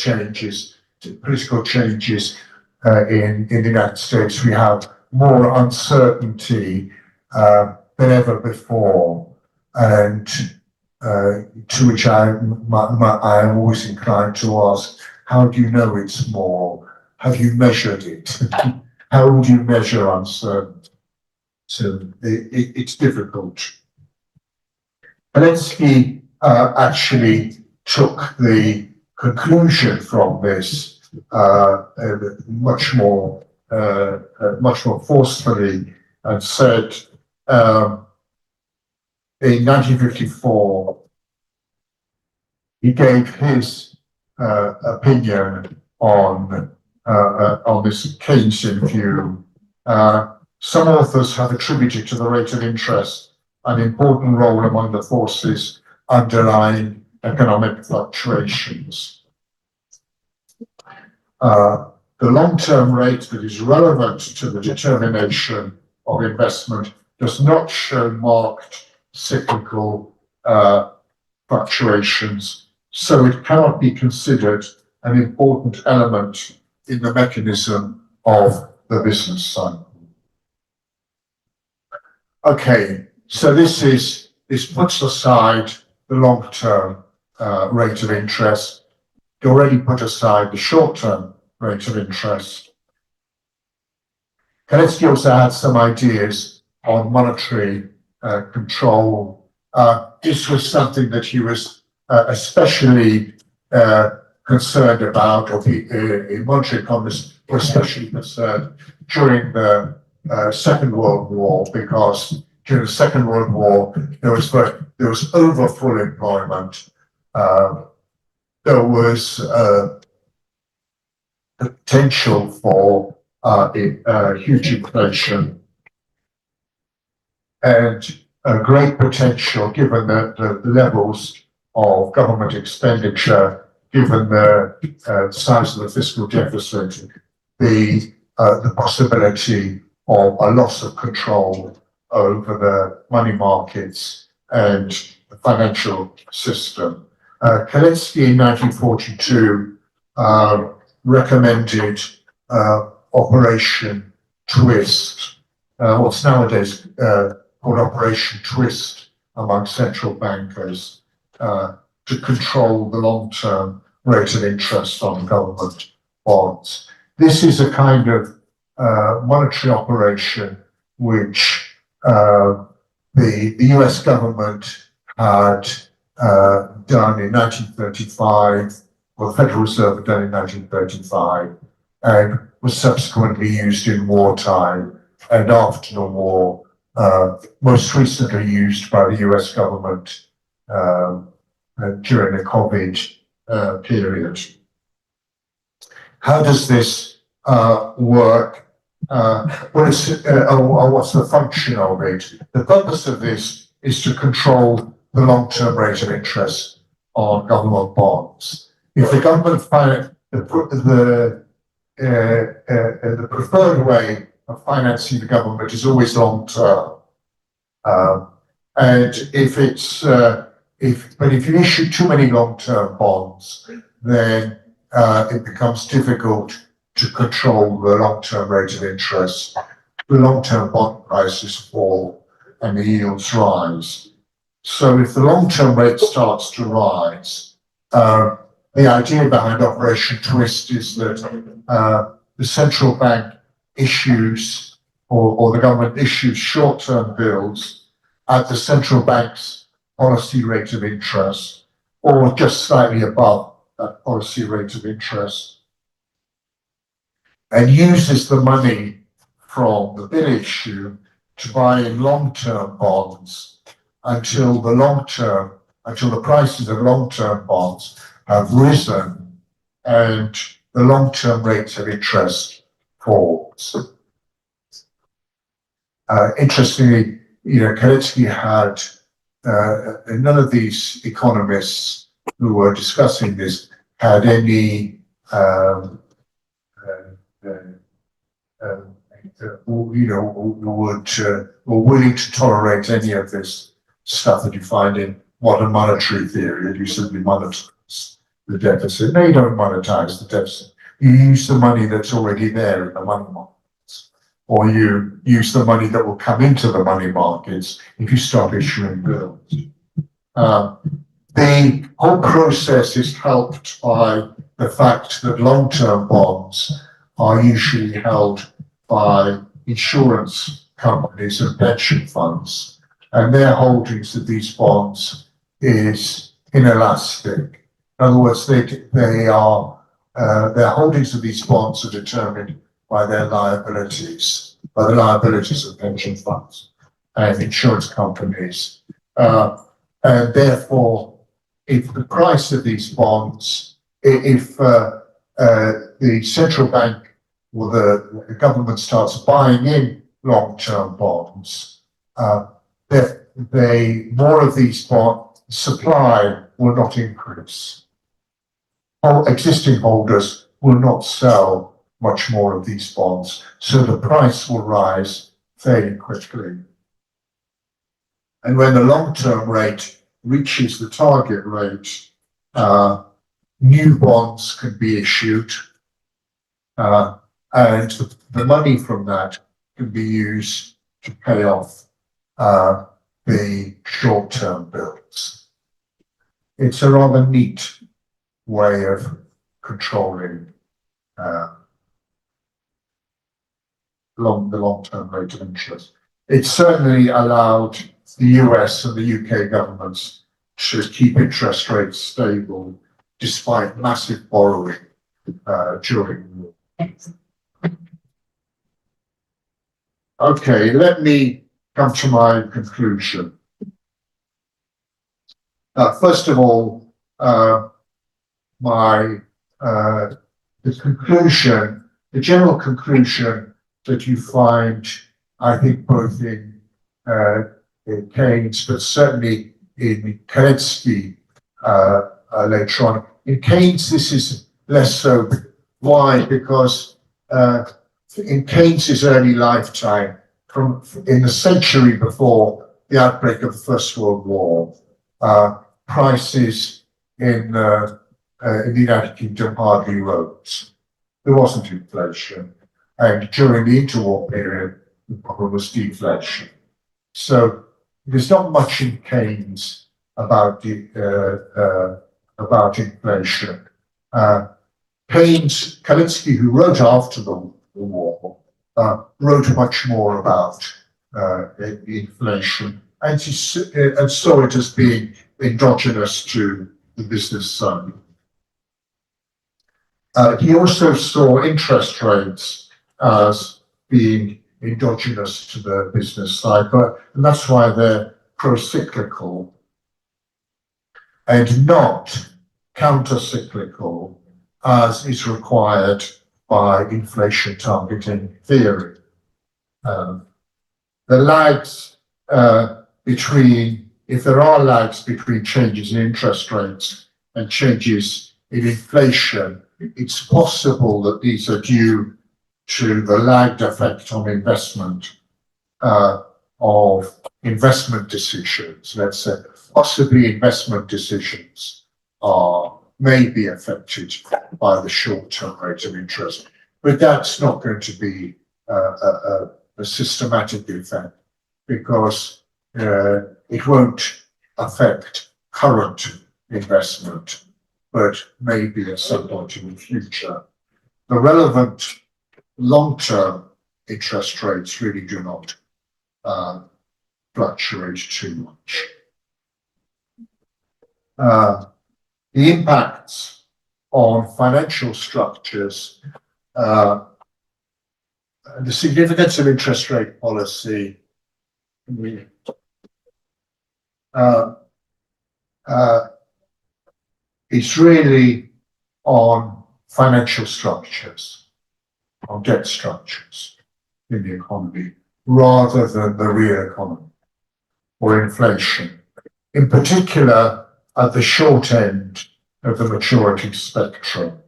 political changes in the United States, we have more uncertainty than ever before, and to which I am always inclined to ask, how do you know it's more? Have you measured it? How would you measure uncertainty? So it's difficult. Kalecki actually took the conclusion from this much more forcefully, and said in 1954 he gave his opinion on this Keynesian view. Some authors have attributed to the rate of interest an important role among the forces underlying economic fluctuations. The long-term rate that is relevant to the determination of investment does not show marked cyclical fluctuations, so it cannot be considered an important element in the mechanism of the business cycle. Okay, so this puts aside the long-term rate of interest. You already put aside the short-term rate of interest. Kalecki also had some ideas on monetary control. This was something that he was especially concerned about, or monetary economists were especially concerned during the Second World War, because during the Second World War there was over full employment. There was potential for huge inflation, and a great potential, given the levels of government expenditure, given the size of the fiscal deficit, the possibility of a loss of control over the money markets and the financial system. Kalecki in 1942 recommended Operation Twist, what's nowadays called Operation Twist among central bankers to control the long-term rate of interest on government bonds. This is a kind of monetary operation which the US government had done in 1935, or the Federal Reserve had done in 1935, and was subsequently used in wartime and after the war, most recently used by the US government during the COVID period. How does this work? What's the function of it? The purpose of this is to control the long-term rate of interest on government bonds. If the government the preferred way of financing the government is always long-term, and if you issue too many long-term bonds, then it becomes difficult to control the long-term rate of interest. The long-term bond prices fall and the yields rise. So if the long-term rate starts to rise, the idea behind Operation Twist is that the central bank issues, or the government issues short-term bills at the central bank's policy rate of interest, or just slightly above that policy rate of interest, and uses the money from the bill issue to buy in long-term bonds until the prices of long-term bonds have risen and the long-term rates of interest falls. Interestingly, Kalecki had none of these economists who were discussing this had any were willing to tolerate any of this stuff that you find in modern monetary theory. You simply monetize the deficit. No, you don't monetize the deficit. You use the money that's already there in the money markets, or you use the money that will come into the money markets if you start issuing bills. The whole process is helped by the fact that long-term bonds are usually held by insurance companies and pension funds, and their holdings of these bonds is inelastic. In other words, their holdings of these bonds are determined by their liabilities, by the liabilities of pension funds and insurance companies, and therefore, if the price of these bonds, if the central bank or the government starts buying in long-term bonds, more of these bond supply will not increase. Existing holders will not sell much more of these bonds, so the price will rise fairly quickly. And when the long-term rate reaches the target rate, new bonds can be issued, and the money from that can be used to pay off the short-term bills. It's a rather neat way of controlling the long-term rate of interest. It certainly allowed the US and the UK governments to keep interest rates stable despite massive borrowing during the war. Okay, let me come to my conclusion. First of all, the general conclusion that you find, I think, both in Keynes, but certainly in Kalecki later on. In Keynes, this is less so. Why? Because in Keynes's early lifetime, in the century before the outbreak of the First World War, prices in the United Kingdom hardly rose. There wasn't inflation, and during the interwar period, the problem was deflation. So there's not much in Keynes about inflation. Keynes, Kalecki, who wrote after the war, wrote much more about inflation, and saw it as being endogenous to the business side. He also saw interest rates as being endogenous to the business cycle, and that's why they're pro-cyclical and not counter-cyclical as is required by inflation targeting theory. The lags if there are lags between changes in interest rates and changes in inflation, it's possible that these are due to the lagged effect on investment of investment decisions. Let's say possibly investment decisions may be affected by the short-term rate of interest, but that's not going to be a systematic effect, because it won't affect current investment, but maybe at some point in the future. The relevant long-term interest rates really do not fluctuate too much. The impacts on financial structures, the significance of interest rate policy is really on financial structures, on debt structures in the economy, rather than the real economy or inflation. In particular, at the short end of the maturity spectrum.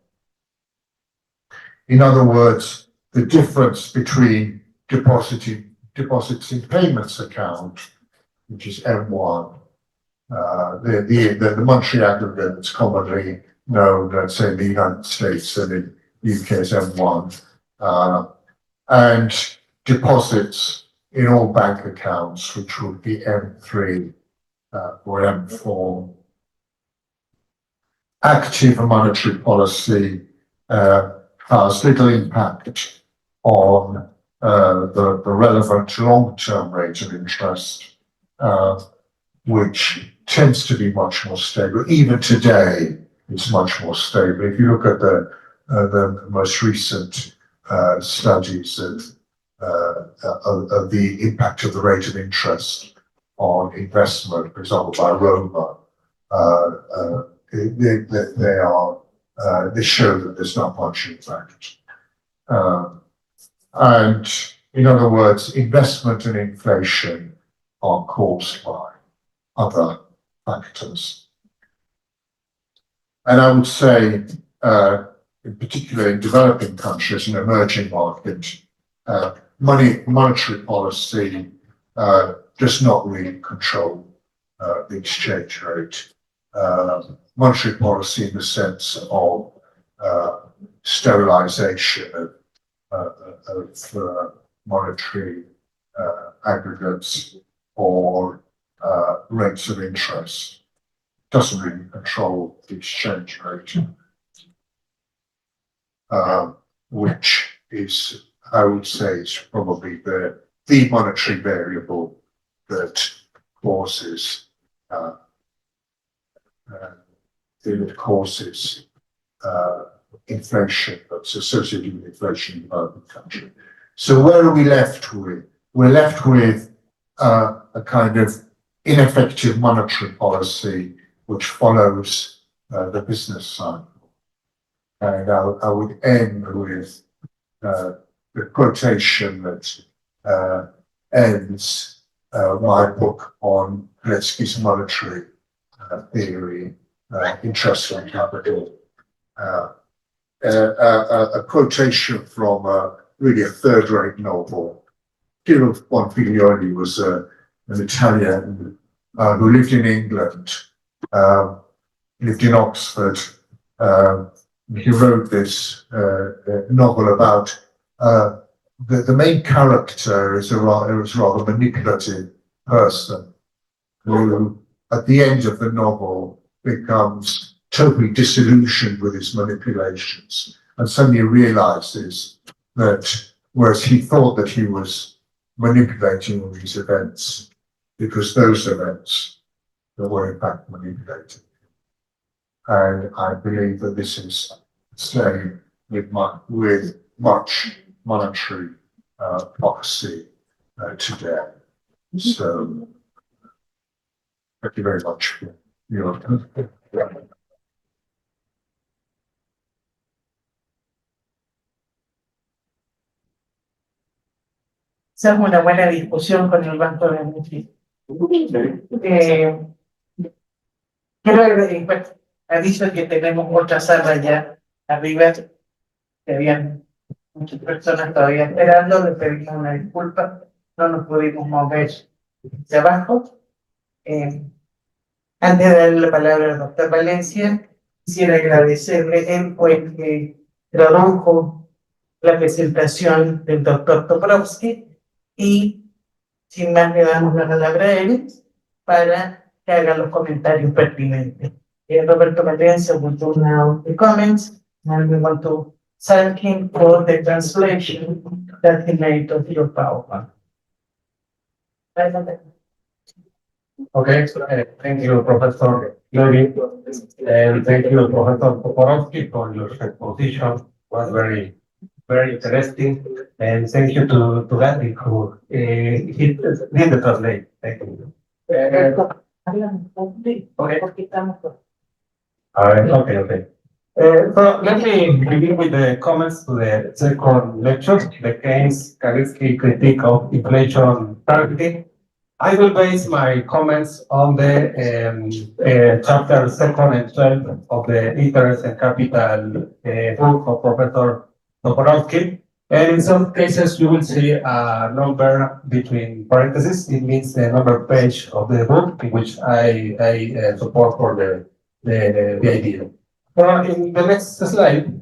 In other words, the difference between deposits in payments account, which is M1, the monetary aggregate that's commonly known, let's say in the United States and in the UK as M1, and deposits in all bank accounts, which would be M3 or M4. Active monetary policy has little impact on the relevant long-term rate of interest, which tends to be much more stable. Even today, it's much more stable. If you look at the most recent studies of the impact of the rate of interest on investment, for example, by Roma, they show that there's not much impact. And in other words, investment and inflation are caused by other factors. And I would say, in particular in developing countries and emerging markets, monetary policy does not really control the exchange rate. Monetary policy in the sense of sterilization of monetary aggregates or rates of interest doesn't really control the exchange rate, which is, I would say, is probably the monetary variable that causes inflation, that's associated with inflation in the developing country. So where are we left with? We're left with a kind of ineffective monetary policy which follows the business cycle. And I would end with the quotation that ends my book on Kalecki's monetary theory, interest on capital. A quotation from really a third-rate novel. Piero Bonfiglioli was an Italian who lived in England, lived in Oxford. He wrote this novel about the main character is a rather manipulative person who, at the end of the novel, becomes totally disillusioned with his manipulations and suddenly realizes that whereas he thought that he was manipulating all these events, it was those events that were in fact manipulated. And I believe that this is the same with much monetary policy today. So, thank you very much for your Hacemos una buena discusión con el Banco de México. Bueno, aviso que tenemos otra sala ya arriba, que habían muchas personas todavía esperando, les pedimos una disculpa, no nos pudimos mover hacia abajo. Antes de darle la palabra al doctor Valencia, quisiera agradecerle, él fue el que tradujo la presentación del doctor Toporowski, y sin más le damos la palabra a él para que haga los comentarios pertinentes. Roberto Valencia will do now the comments, and we want to thank him for the translation that he made of your PowerPoint. Okay, thank you, Professor Levy, and thank you, Professor Toporowski, for your exposition. It was very interesting, and thank you to Gandhi who did the translate. Thank you. Okay. So let me begin with the comments to the second lecture, the Keynes Kalecki critique of inflation targeting. I will base my comments on the chapter 2 and 12 of the Interest and Capital book of Professor Toporowski. And in some cases, you will see a number between parentheses. It means the number page of the book, in which I support for the idea. In the next slide,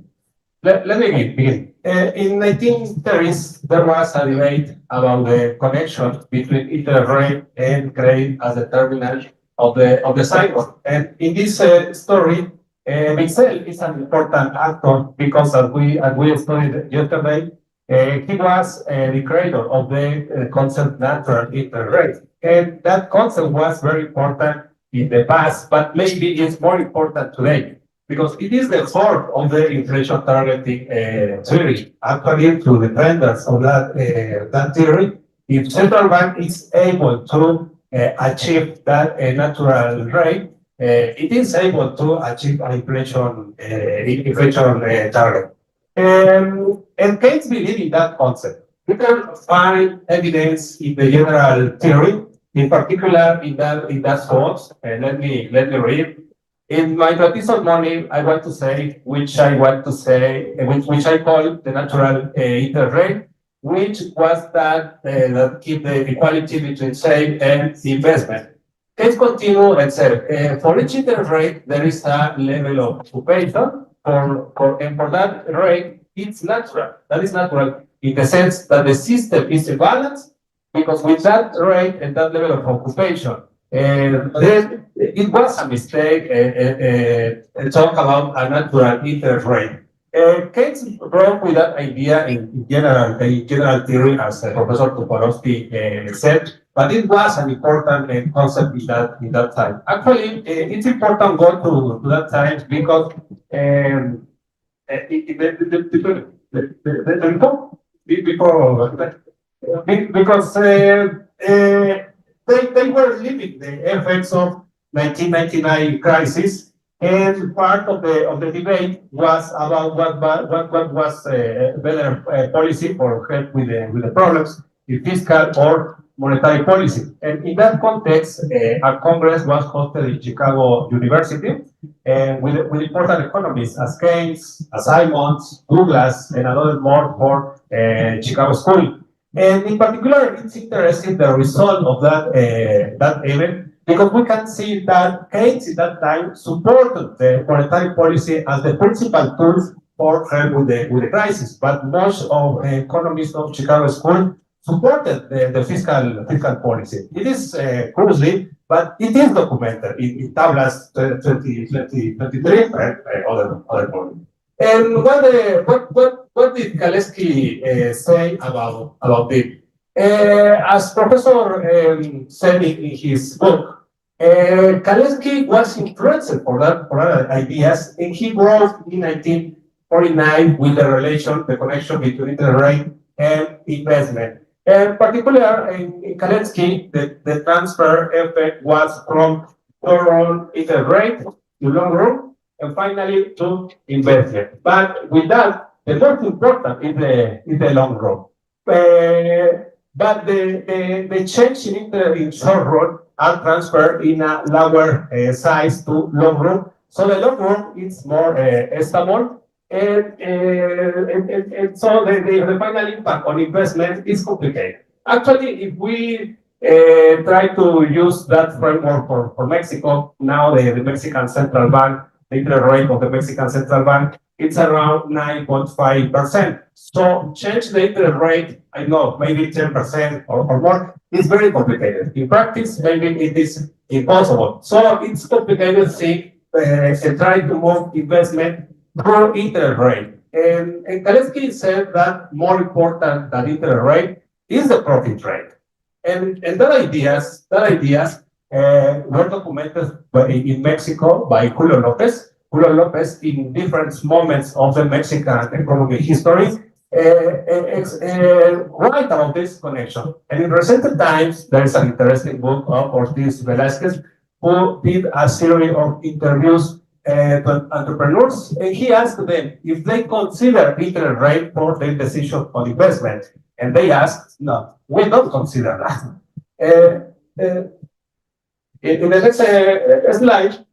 let me begin. In 1930s, there was a debate about the connection between interest rate and credit as a terminal of the cycle. And in this story, Mixel is an important actor because, as we studied yesterday, he was the creator of the concept natural interest rate. And that concept was very important in the past, but maybe it's more important today, because it is the heart of the inflation targeting theory. According to the defenders of that theory, if central bank is able to achieve that natural rate, it is able to achieve an inflation target. And Keynes believed in that concept. You can find evidence in the general theory, in particular in that source. Let me read. In my traditional money, I want to say, which I call the natural interest rate, which was that keep the equality between save and investment. Let's continue and say, for each interest rate, there is a level of occupation, and for that rate, it's natural. That is natural in the sense that the system is in balance, because with that rate and that level of occupation, then it was a mistake to talk about a natural interest rate. Keynes broke with that idea in general theory, as Professor Toporowski said, but it was an important concept in that time. Actually, it's important to go to that time because they were living the effects of 1999 crisis, and part of the debate was about what was better policy for help with the problems, the fiscal or monetary policy. And in that context, a congress was hosted in Chicago University with important economists as Keynes, as Simons, Douglas, and another more for Chicago School. And in particular, it's interesting the result of that event, because we can see that Keynes at that time supported the monetary policy as the principal tool for help with the crisis. But most of economists of Chicago School supported the fiscal policy. It is closely, but it is documented in Tablas 2023 and other points. And what did Kalecki say about it? As Professor said in his book, Kalecki was influenced for that ideas, and he wrote in 1949 with the connection between interest rate and investment. And particularly in Kalecki, the transfer effect was from short-run interest rate to long-run, and finally to investment. But with that, the most important is the long run. But the change in short run are transferred in a lower size to long run. So the long run is more stable, and so the final impact on investment is complicated. Actually, if we try to use that framework for Mexico, now the Mexican Central Bank, the interest rate of the Mexican Central Bank, it's around 9.5%. So change the interest rate, I know, maybe 10% or more, it's very complicated. In practice, maybe it is impossible. So it's complicated to try to move investment through interest rate. And Kalecki said that more important than interest rate is the profit rate. And that ideas were documented in Mexico by Julio Lopez in different moments of the Mexican economic history, write about this connection. And in recent times, there is an interesting book of Ortiz Velasquez, who did a series of interviews to entrepreneurs, and he asked them if they consider interest rate for their decision on investment. And they asked, no, we don't consider that. In the next slide,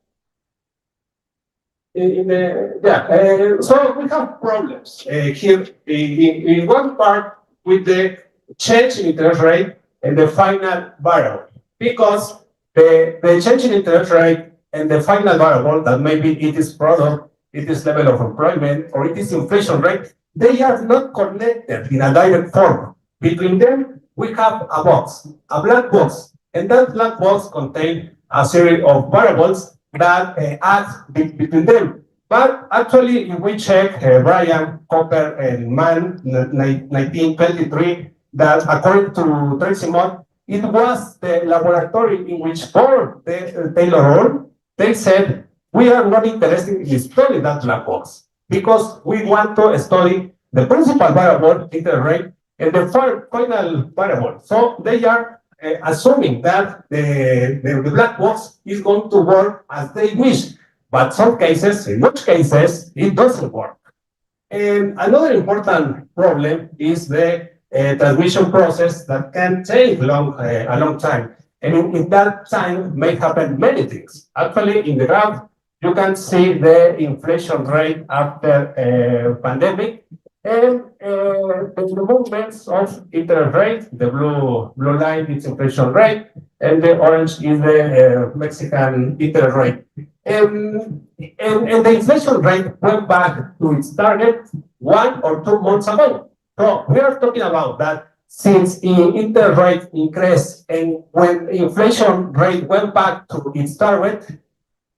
so we have problems here in one part with the change in interest rate and the final variable, because the change in interest rate and the final variable, that maybe it is product, it is level of employment, or it is inflation rate, they are not connected in a direct form. Between them, we have a box, a black box, and that black box contains a series of variables that add between them. But actually, if we check Brian, Copper, and Mann, 1923, that according to Tracy Mott, it was the laboratory in which for Taylor, they said, we are not interested in studying that black box because we want to study the principal variable, interest rate, and the final variable. So they are assuming that the black box is going to work as they wish, but in most cases, it doesn't work. And another important problem is the transmission process that can take a long time. And in that time may happen many things. Actually, in the graph, you can see the inflation rate after pandemic, and the movements of interest rate. The blue line is inflation rate, and the orange is the Mexican interest rate. And the inflation rate went back to its target 1 or 2 months ago. So we are talking about that since interest rate increased, and when inflation rate went back to its target,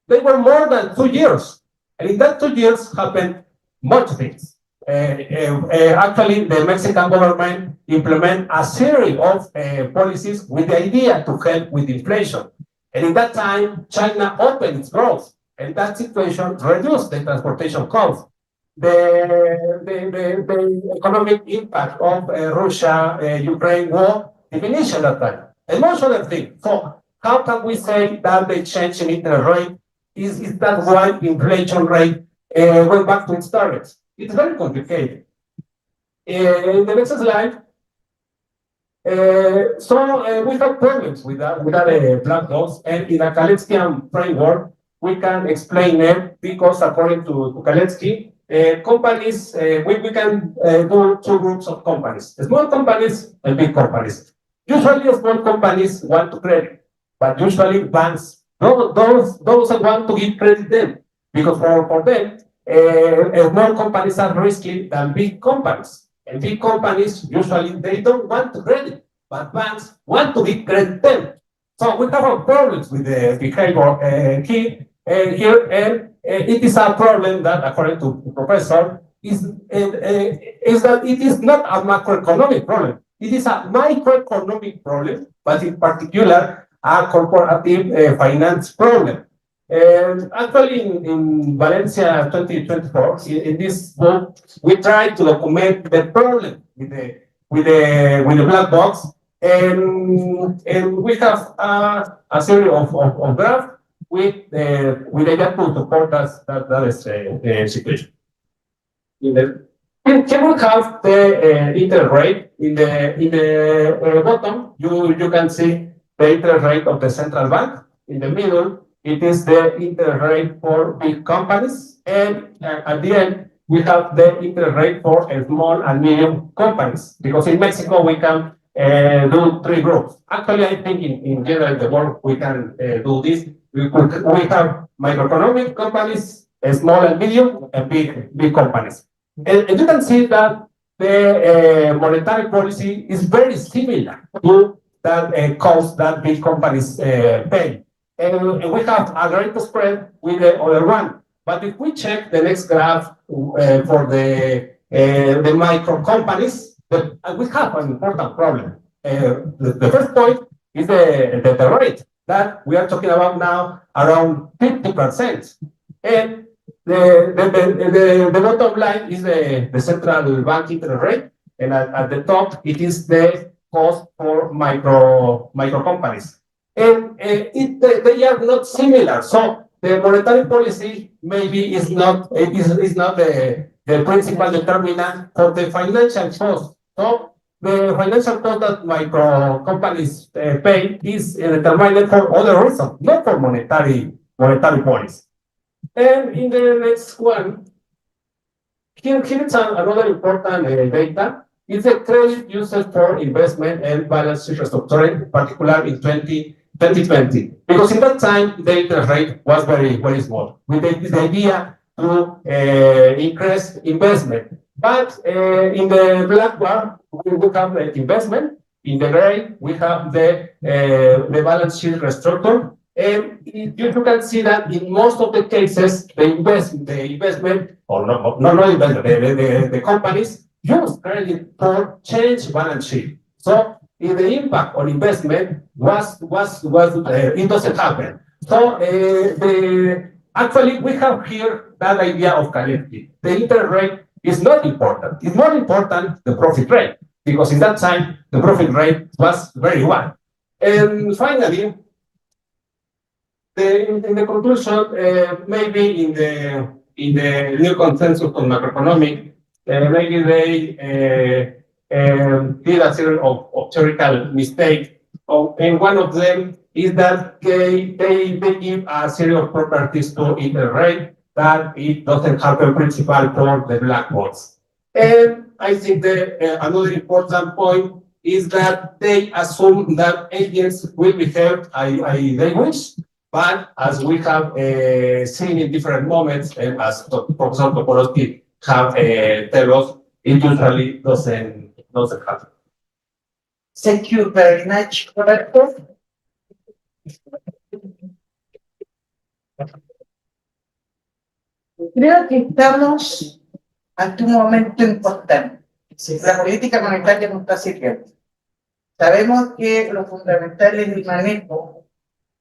they were more than 2 years. And in that 2 years happened much things. Actually, the Mexican government implement a series of policies with the idea to help with inflation. And in that time, China opened its growth, and that situation reduced the transportation cost. The economic impact of Russia-Ukraine war diminished at that time. And most other things. So how can we say that the change in interest rate is that why inflation rate went back to its targets? It's very complicated. In the next slide, we have problems with that black box, and in a Kaleckian framework, we can explain it because according to Kalecki, companies, we can do 2 groups of companies, small companies and big companies. Usually small companies want to credit, but usually banks, those want to give credit them, because for them, small companies are risky than big companies. And big companies, usually, they don't want credit, but banks want to give credit them. So we have a problems with the behavior here, and it is a problem that, according to the professor, is that it is not a macroeconomic problem. It is a microeconomic problem, but in particular, a corporative finance problem. And actually, in Valencia 2024, in this book, we try to document the problem with the black box, and we have a series of graphs with the data to support that is the situation. Here we have the interest rate. In the bottom, you can see the interest rate of the central bank. In the middle, it is the interest rate for big companies, and at the end, we have the interest rate for small and medium companies. Because in Mexico, we can do three groups. Actually, I think in general, the world, we can do this. We have microeconomic companies, small and medium, and big companies. And you can see that the monetary policy is very similar to that cost that big companies pay. And we have a great spread with the other one. But if we check the next graph for the micro companies, we have an important problem. The first point is the rate that we are talking about now, around 50%. And the bottom line is the central bank interest rate, and at the top it is the cost for micro companies. And they are not similar. So the monetary policy maybe is not the principal determinant for the financial cost. So the financial cost that micro companies pay is determined for other reasons, not for monetary policy. And in the next one, here is another important data. It's the credit used for investment and balance sheet restructuring, in particular in 2020. Because in that time, the interest rate was very, very small, with the idea to increase investment. But in the black bar, we have the investment. In the gray, we have the balance sheet restructure. And you can see that in most of the cases, the investment, or not investment, the companies use credit for change balance sheet. So if the impact on investment it doesn't happen. So actually, we have here that idea of Kalecki. The interest rate is not important. It's more important the profit rate, because in that time, the profit rate was very low. And finally, in the conclusion, maybe in the new consensus on macroeconomic, maybe they did a series of theoretical mistakes. And one of them is that they give a series of properties to interest rate that it doesn't have a principle for the black box. And I think another important point is that they assume that agents will behave as they wish. But as we have seen in different moments, and as Professor Toporowski have tell us, it usually doesn't happen. Thank you very much, Roberto. Creo que estamos ante un momento importante. La política monetaria no está sirviendo. Sabemos que lo fundamental es el manejo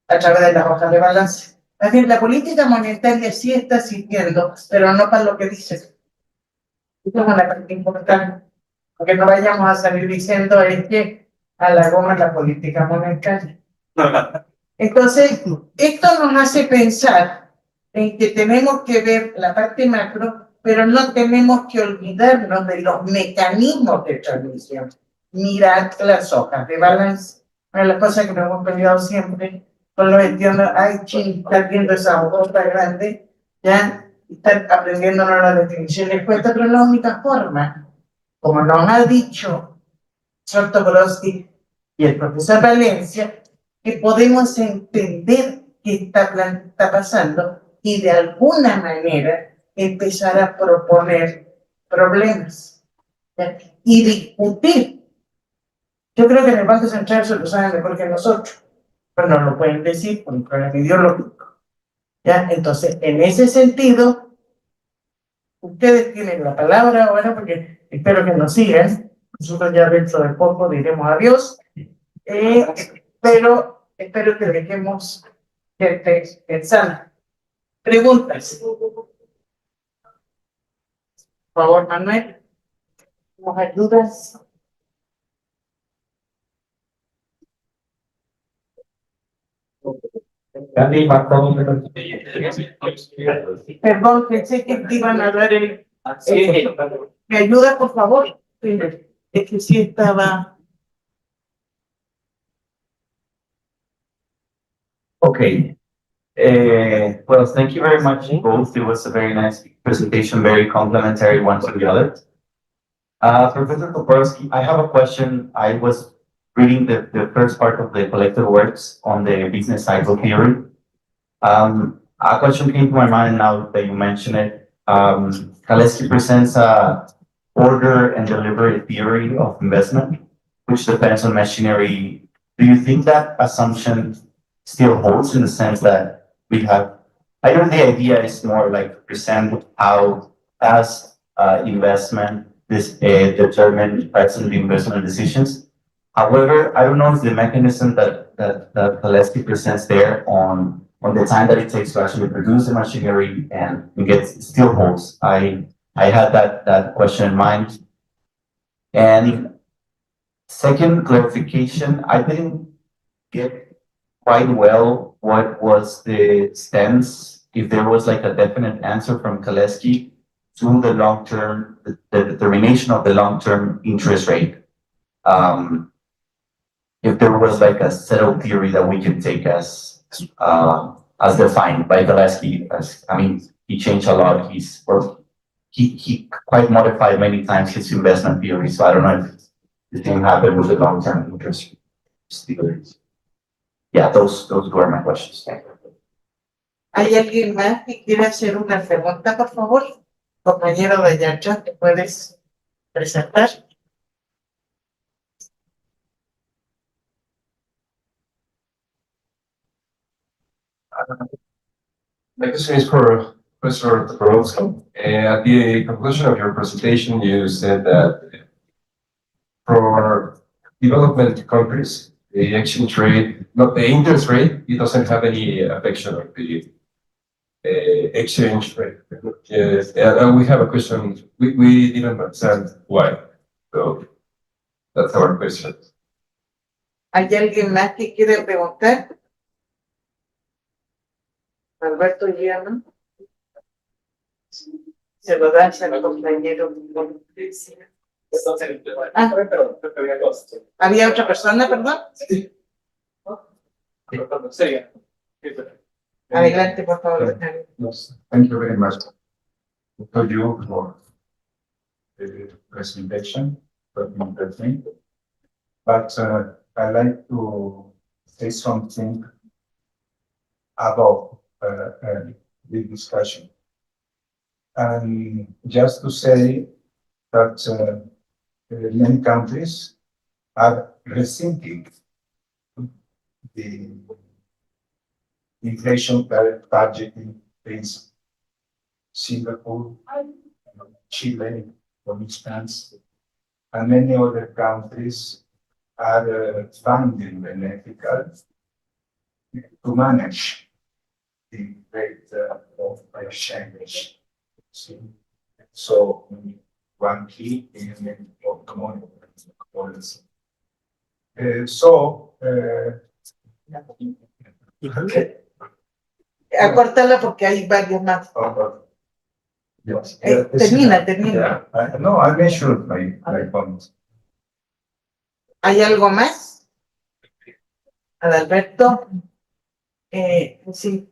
a través de las hojas de balance. Es decir, la política monetaria sí está sirviendo, pero no para lo que dice. Esto es una parte importante, porque no vayamos a salir diciendo es que a la goma la política monetaria. Entonces, esto nos hace pensar en que tenemos que ver la parte macro, pero no tenemos que olvidarnos de los mecanismos de transmisión. Mirad las hojas de balance. Una de las cosas que nos hemos peleado siempre con los estudiantes, estar viendo esa hoja grande, ya, estar aprendiéndonos las definiciones cuesta, pero es la única forma, como nos ha dicho Toporowski y el profesor Valencia, que podemos entender qué está pasando y de alguna manera empezar a proponer problemas, ¿ya? Y discutir. Yo creo que en el Banco Central se lo saben mejor que nosotros, pero no lo pueden decir por un problema ideológico, ¿ya? Entonces, en ese sentido, ustedes tienen la palabra ahora, porque espero que nos sigan. Nosotros ya dentro de poco diremos adiós, pero espero que dejemos gente pensando. Preguntas. Por favor, Manuel, ¿nos ayudas? Perdón, pensé que te iban a dar el... ¿Me ayuda, por favor? Sí, es que sí estaba... Okay. Well, thank you very much both. It was a very nice presentation, very complimentary one to the other. Professor Toporowski, I have a question. I was reading the first part of the collected works on the business cycle theory. A question came to my mind now that you mention it. Kalecki presents a order and delivery theory of investment, which depends on machinery. Do you think that assumption still holds in the sense that we have, I know the idea is more like present how as investment this determine present investment decisions. However, I don't know if the mechanism that Kalecki presents there on the time that it takes to actually produce the machinery and get still holds. I had that question in mind. And second clarification, I didn't get quite well what was the stance, if there was like a definite answer from Kalecki to the long-term, the determination of the long-term interest rate. If there was like a settled theory that we can take as defined by Kalecki, I mean, he changed a lot. He quite modified many times his investment theory. So I don't know if the same happened with the long-term interest theories. Yeah, those were my questions. ¿Hay alguien más que quiera hacer una pregunta, por favor? Compañero de Yacha, ¿te puedes presentar? My question is for Professor Toporowski. At the conclusion of your presentation, you said that for development countries, the exchange rate, not the interest rate, it doesn't have any affection of the exchange rate. Yes, and we have a question. We didn't understand why. So that's our question. ¿Hay alguien más que quiere preguntar? Alberto Llano. Se lo dan al compañero. Ah, ¿había otra persona, perdón? Sí. Adelante, por favor. Yes, thank you very much to you for the presentation, but interesting. But I'd like to say something about the discussion. And just to say that many countries are rethinking the inflation budgeting principle. Singapore, Chile, for instance, and many other countries are finding beneficial to manage the rate of exchange. So one key element of commodity policy. Acórtala porque hay varios más. Yes. Termina. Yeah. No, I mentioned my points. ¿Hay algo más? Adalberto. Sí.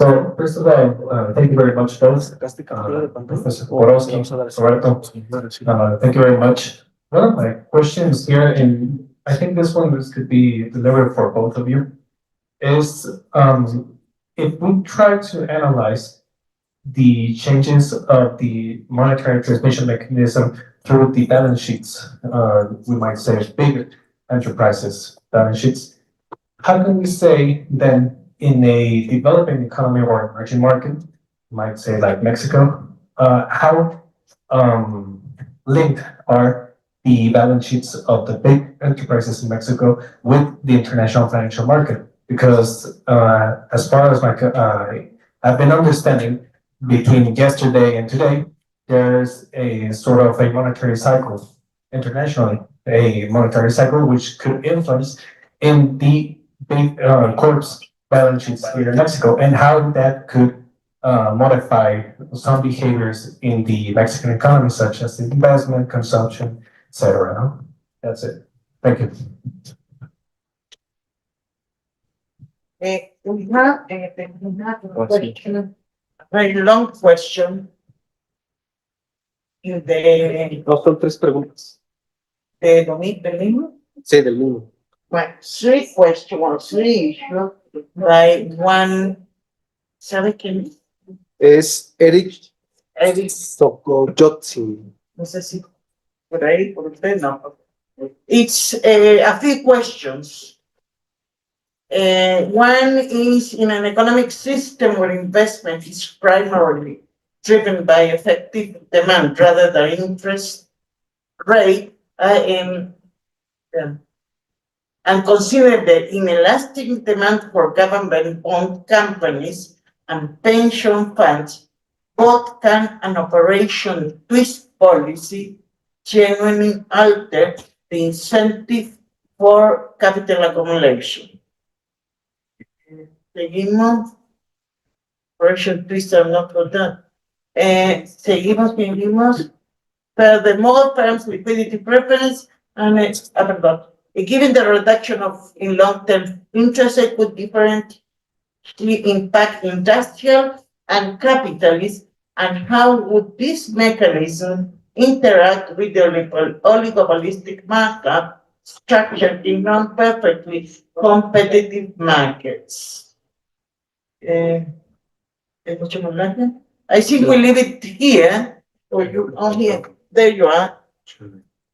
So, first of all, thank you very much, both. Professor Toporowski, Roberto, thank you very much. One of my questions here, and I think this one could be delivered for both of you, is if we try to analyze the changes of the monetary transmission mechanism through the balance sheets, we might say big enterprises balance sheets, how can we say then in a developing economy or emerging market, might say like Mexico, how linked are the balance sheets of the big enterprises in Mexico with the international financial market? Because as far as I've been understanding, between yesterday and today, there's a sort of a monetary cycle internationally, a monetary cycle which could influence in the big corp's balance sheets here in Mexico, and how that could modify some behaviors in the Mexican economy, such as investment, consumption, etc. That's it. Thank you. We have a question, a very long question. In the No, son tres preguntas. del mismo. Sí, del mismo. Well, three questions, three issues, like one, ¿sabe quién es? Es Eric Eric, Sokoyotsin. no sé si por ahí, por usted, no. It's a few questions. One is in an economic system where investment is primarily driven by effective demand rather than interest rate, and consider the inelastic demand for government bond companies and pension funds, both can an operation twist policy genuinely alter the incentive for capital accumulation. Seguimos. Operation twist are not for that. Seguimos. Furthermore, firms liquidity preference and given the reduction in long-term interest rate could differently impact industrial and capitalists, and how would this mechanism interact with the oligopolistic markup structured in non-perfectly competitive markets? I think we leave it here, or you, oh here, there you are.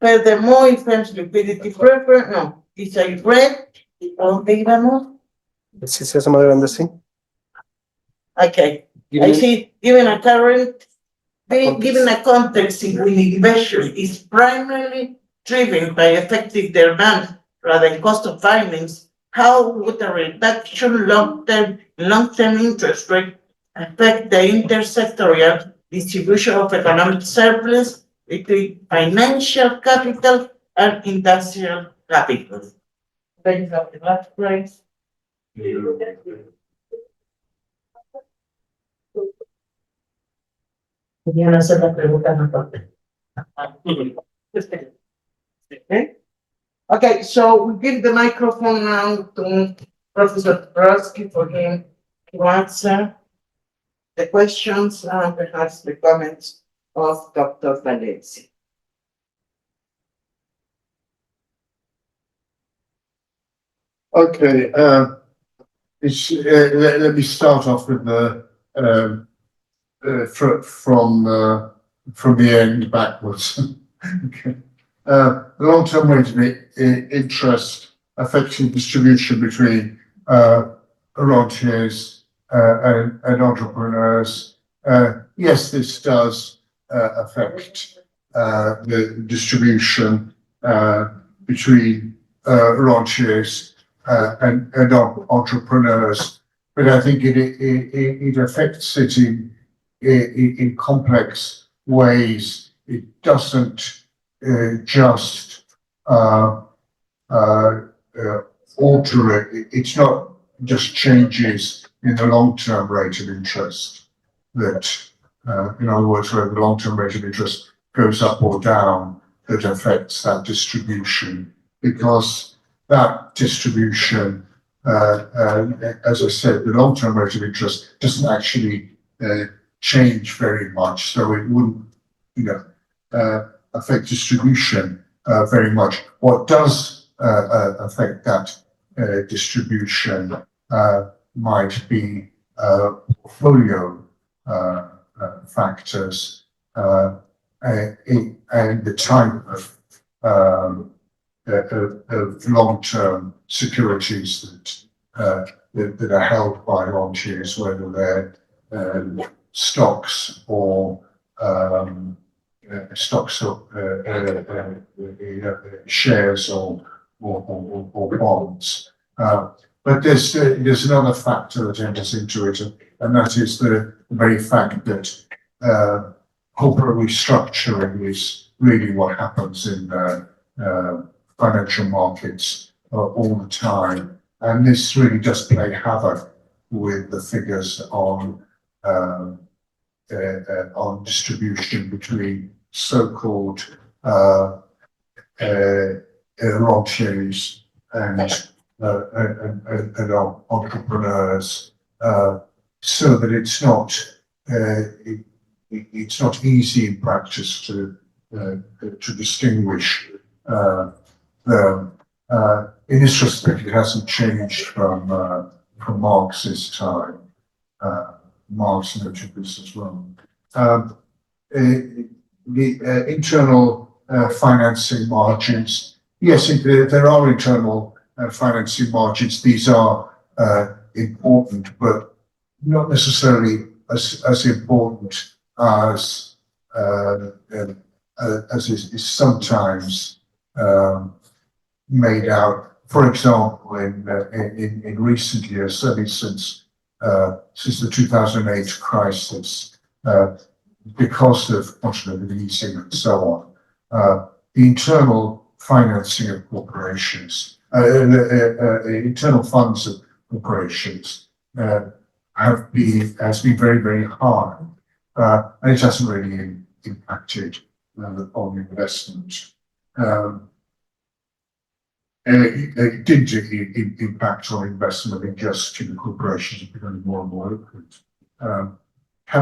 Furthermore, if firms liquidity preference, no, it's a red, ¿dónde íbamos? Sí, se hace más grande, sí. Okay, I see, given a context in which investment is primarily driven by effective demand rather than cost of finance, how would a reduction long-term interest rate affect the intersectorial distribution of economic surplus between financial capital and industrial capital? Then you have the last price. Querían hacer la pregunta mejor. Okay, so we give the microphone now to Professor Toporowski for him to answer the questions and perhaps the comments of Dr. Kalecki. Okay, let me start off with the from the end backwards. Okay. The long-term rate of interest affecting distribution between rentiers and entrepreneurs. Yes, this does affect the distribution between rentiers and entrepreneurs, but I think it affects it in complex ways. It doesn't just alter it. It's not just changes in the long-term rate of interest that, in other words, where the long-term rate of interest goes up or down, that affects that distribution, because that distribution, as I said, the long-term rate of interest doesn't actually change very much, so it wouldn't, affect distribution very much. What does affect that distribution might be portfolio factors and the type of long-term securities that are held by volunteers, whether they're stocks or shares or bonds. But there's another factor that enters into it, and that is the very fact that corporate restructuring is really what happens in financial markets all the time, and this really does play havoc with the figures on distribution between so-called rentiers and entrepreneurs, so that it's not easy in practice to distinguish them. In this respect, it hasn't changed from Marx's time. Marx noted this as well. The internal financing margins. Yes, there are internal financing margins. These are important, but not necessarily as important as is sometimes made out. For example, in recent years, certainly since the 2008 crisis, because of quantitative easing and so on, the internal financing of corporations, internal funds of corporations has been very, very high, and it hasn't really impacted on investment. It did impact on investment in just corporations becoming more and more liquid. Can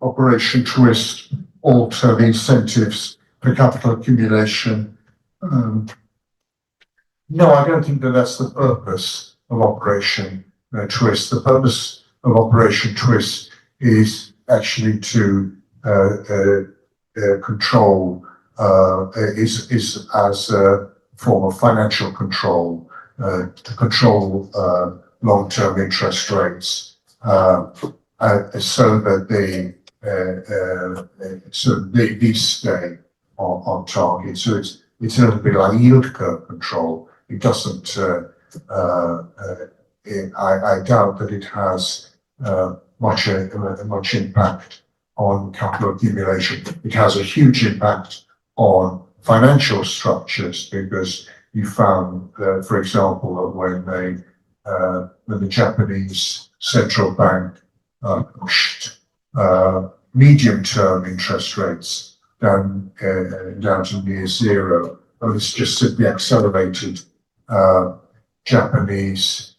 Operation Twist alter the incentives for capital accumulation? No, I don't think that's the purpose of Operation Twist. The purpose of Operation Twist is actually to control, is as a form of financial control, to control long-term interest rates, so that they stay on target. So it's a little bit like yield curve control. It doesn't. I doubt that it has much impact on capital accumulation. It has a huge impact on financial structures, because you found, for example, when the Japanese central bank pushed medium-term interest rates down to near zero, and it's just simply accelerated Japanese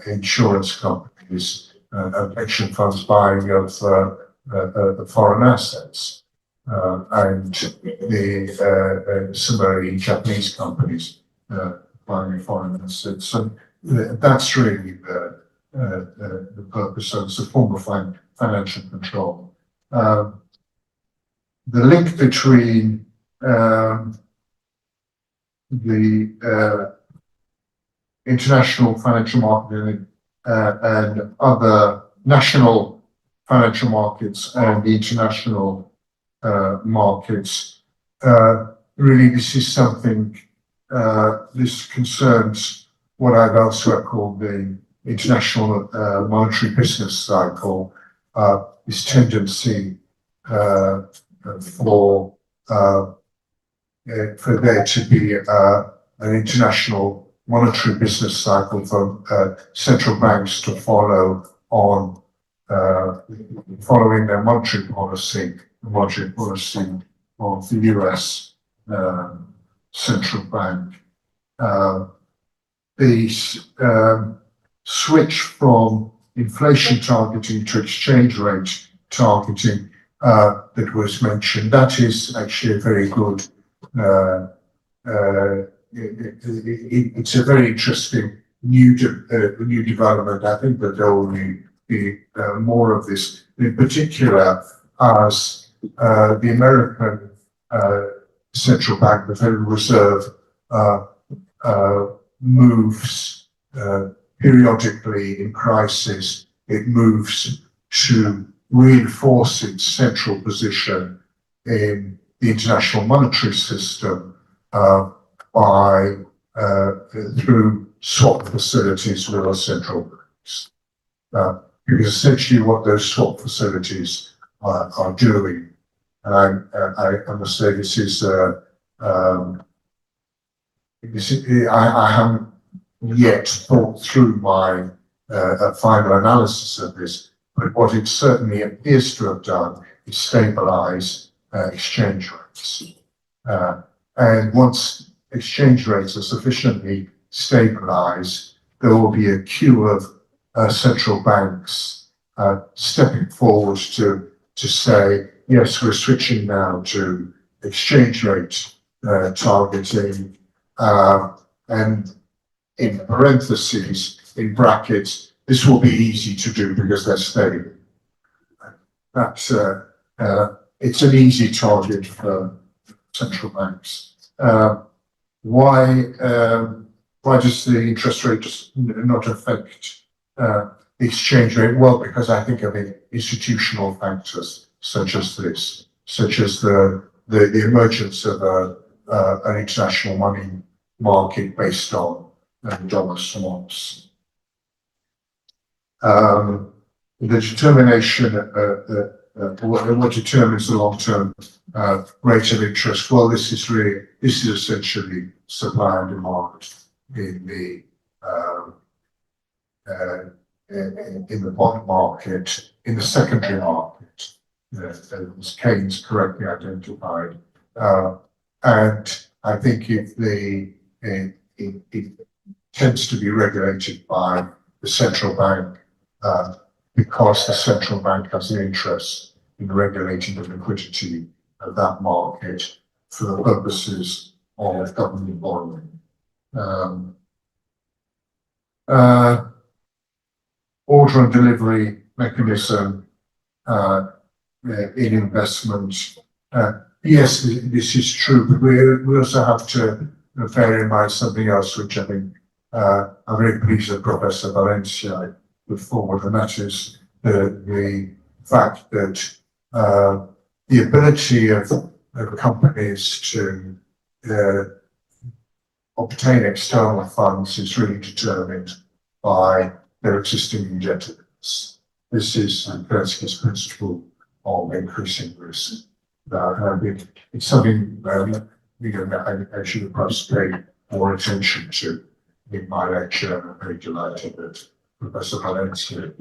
insurance companies and pension funds buying of foreign assets. And similarly, Japanese companies buying foreign assets. So that's really the purpose. So it's a form of financial control. The link between the international financial market and other national financial markets and the international markets, really this is something, this concerns what I've elsewhere called the international monetary business cycle, this tendency for there to be an international monetary business cycle for central banks to follow on following their monetary policy, the monetary policy of the US central bank. The switch from inflation targeting to exchange rate targeting that was mentioned, that is actually a very good, it's a very interesting new development. I think that there will be more of this, in particular as the American central bank, the Federal Reserve, moves periodically in crisis. It moves to reinforce its central position in the international monetary system by through swap facilities with our central banks. Because essentially what those swap facilities are doing, and I must say this is I haven't yet thought through my final analysis of this, but what it certainly appears to have done is stabilize exchange rates. And once exchange rates are sufficiently stabilized, there will be a queue of central banks stepping forward to say, yes, we're switching now to exchange rate targeting, and in parentheses, in brackets, this will be easy to do because they're stable. That's it's an easy target for central banks. Why does the interest rate just not affect the exchange rate? Well, because I think of institutional factors such as this, such as the emergence of an international money market based on dollar swaps. The determination, what determines the long-term rate of interest? Well, this is essentially supply and demand in the bond market, in the secondary market, as Keynes correctly identified. And I think if it tends to be regulated by the central bank, because the central bank has an interest in regulating the liquidity of that market for the purposes of government borrowing. Order and delivery mechanism in investment. Yes, this is true, but we also have to bear in mind something else, which I think I'm very pleased that Professor Valencia put forward, and that is the fact that the ability of companies to obtain external funds is really determined by their existing indebtedness. This is Kalecki's principle of increasing risk. It's something I should have perhaps paid more attention to in my lecture. I'm very delighted that Professor Valencia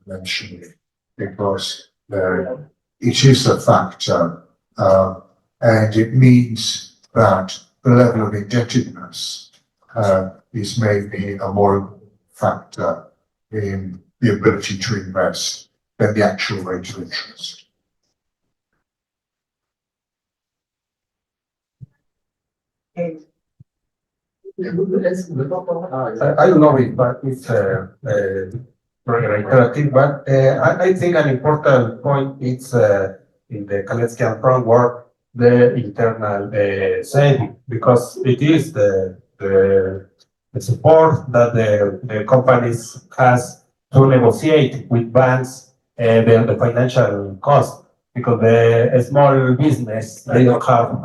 mentioned it, because it is a factor, and it means that the level of indebtedness is maybe a more factor in the ability to invest than the actual rate of interest. I don't know if it's relative, but I think an important point is in the Kaleckian framework, the internal saving, because it is the support that the companies has to negotiate with banks the financial cost, because the small business, they don't have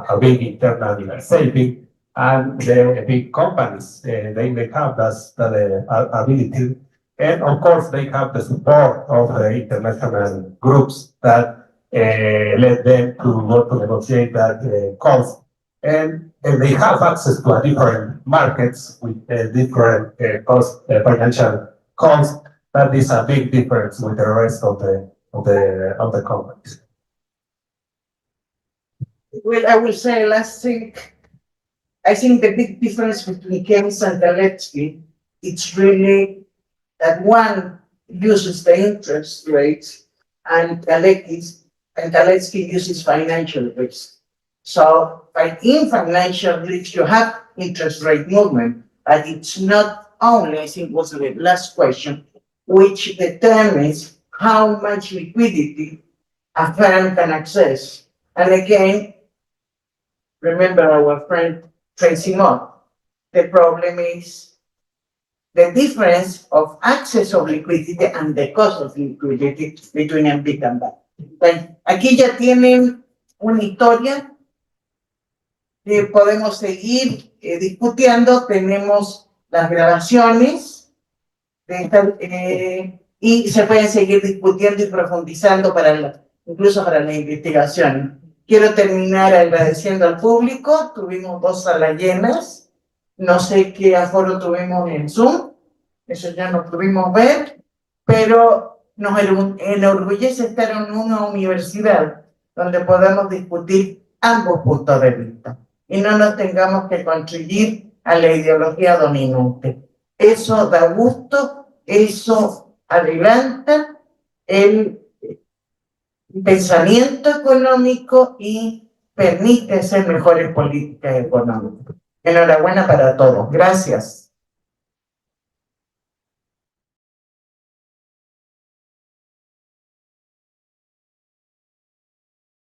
a big internal saving, and the big companies, they have that ability, and of course they have the support of the international groups that let them to go to negotiate that cost, and they have access to a different markets with different cost, financial cost. That is a big difference with the rest of the companies. Well, I will say last thing. I think the big difference between Keynes and Kalecki, it's really that one uses the interest rate and Kalecki uses financial risk. So in financial risk, you have interest rate movement, but it's not only, I think was the last question, which determines how much liquidity a firm can access. And again, remember our friend Tracy Moore, the problem is the difference of access of liquidity and the cost of liquidity between a big and bad. Bueno, aquí ya tienen una historia que podemos seguir discutiendo. Tenemos las grabaciones de esta, y se pueden seguir discutiendo y profundizando incluso para la investigación. Quiero terminar agradeciendo al público. Tuvimos 2 salas llenas. No sé qué aforo tuvimos en Zoom. Eso ya no pudimos ver. Pero nos enorgullece estar en una universidad donde podamos discutir ambos puntos de vista y no nos tengamos que contribuir a la ideología dominante. Eso da gusto, eso adelanta el pensamiento económico y permite hacer mejores políticas económicas. Enhorabuena para todos. Gracias.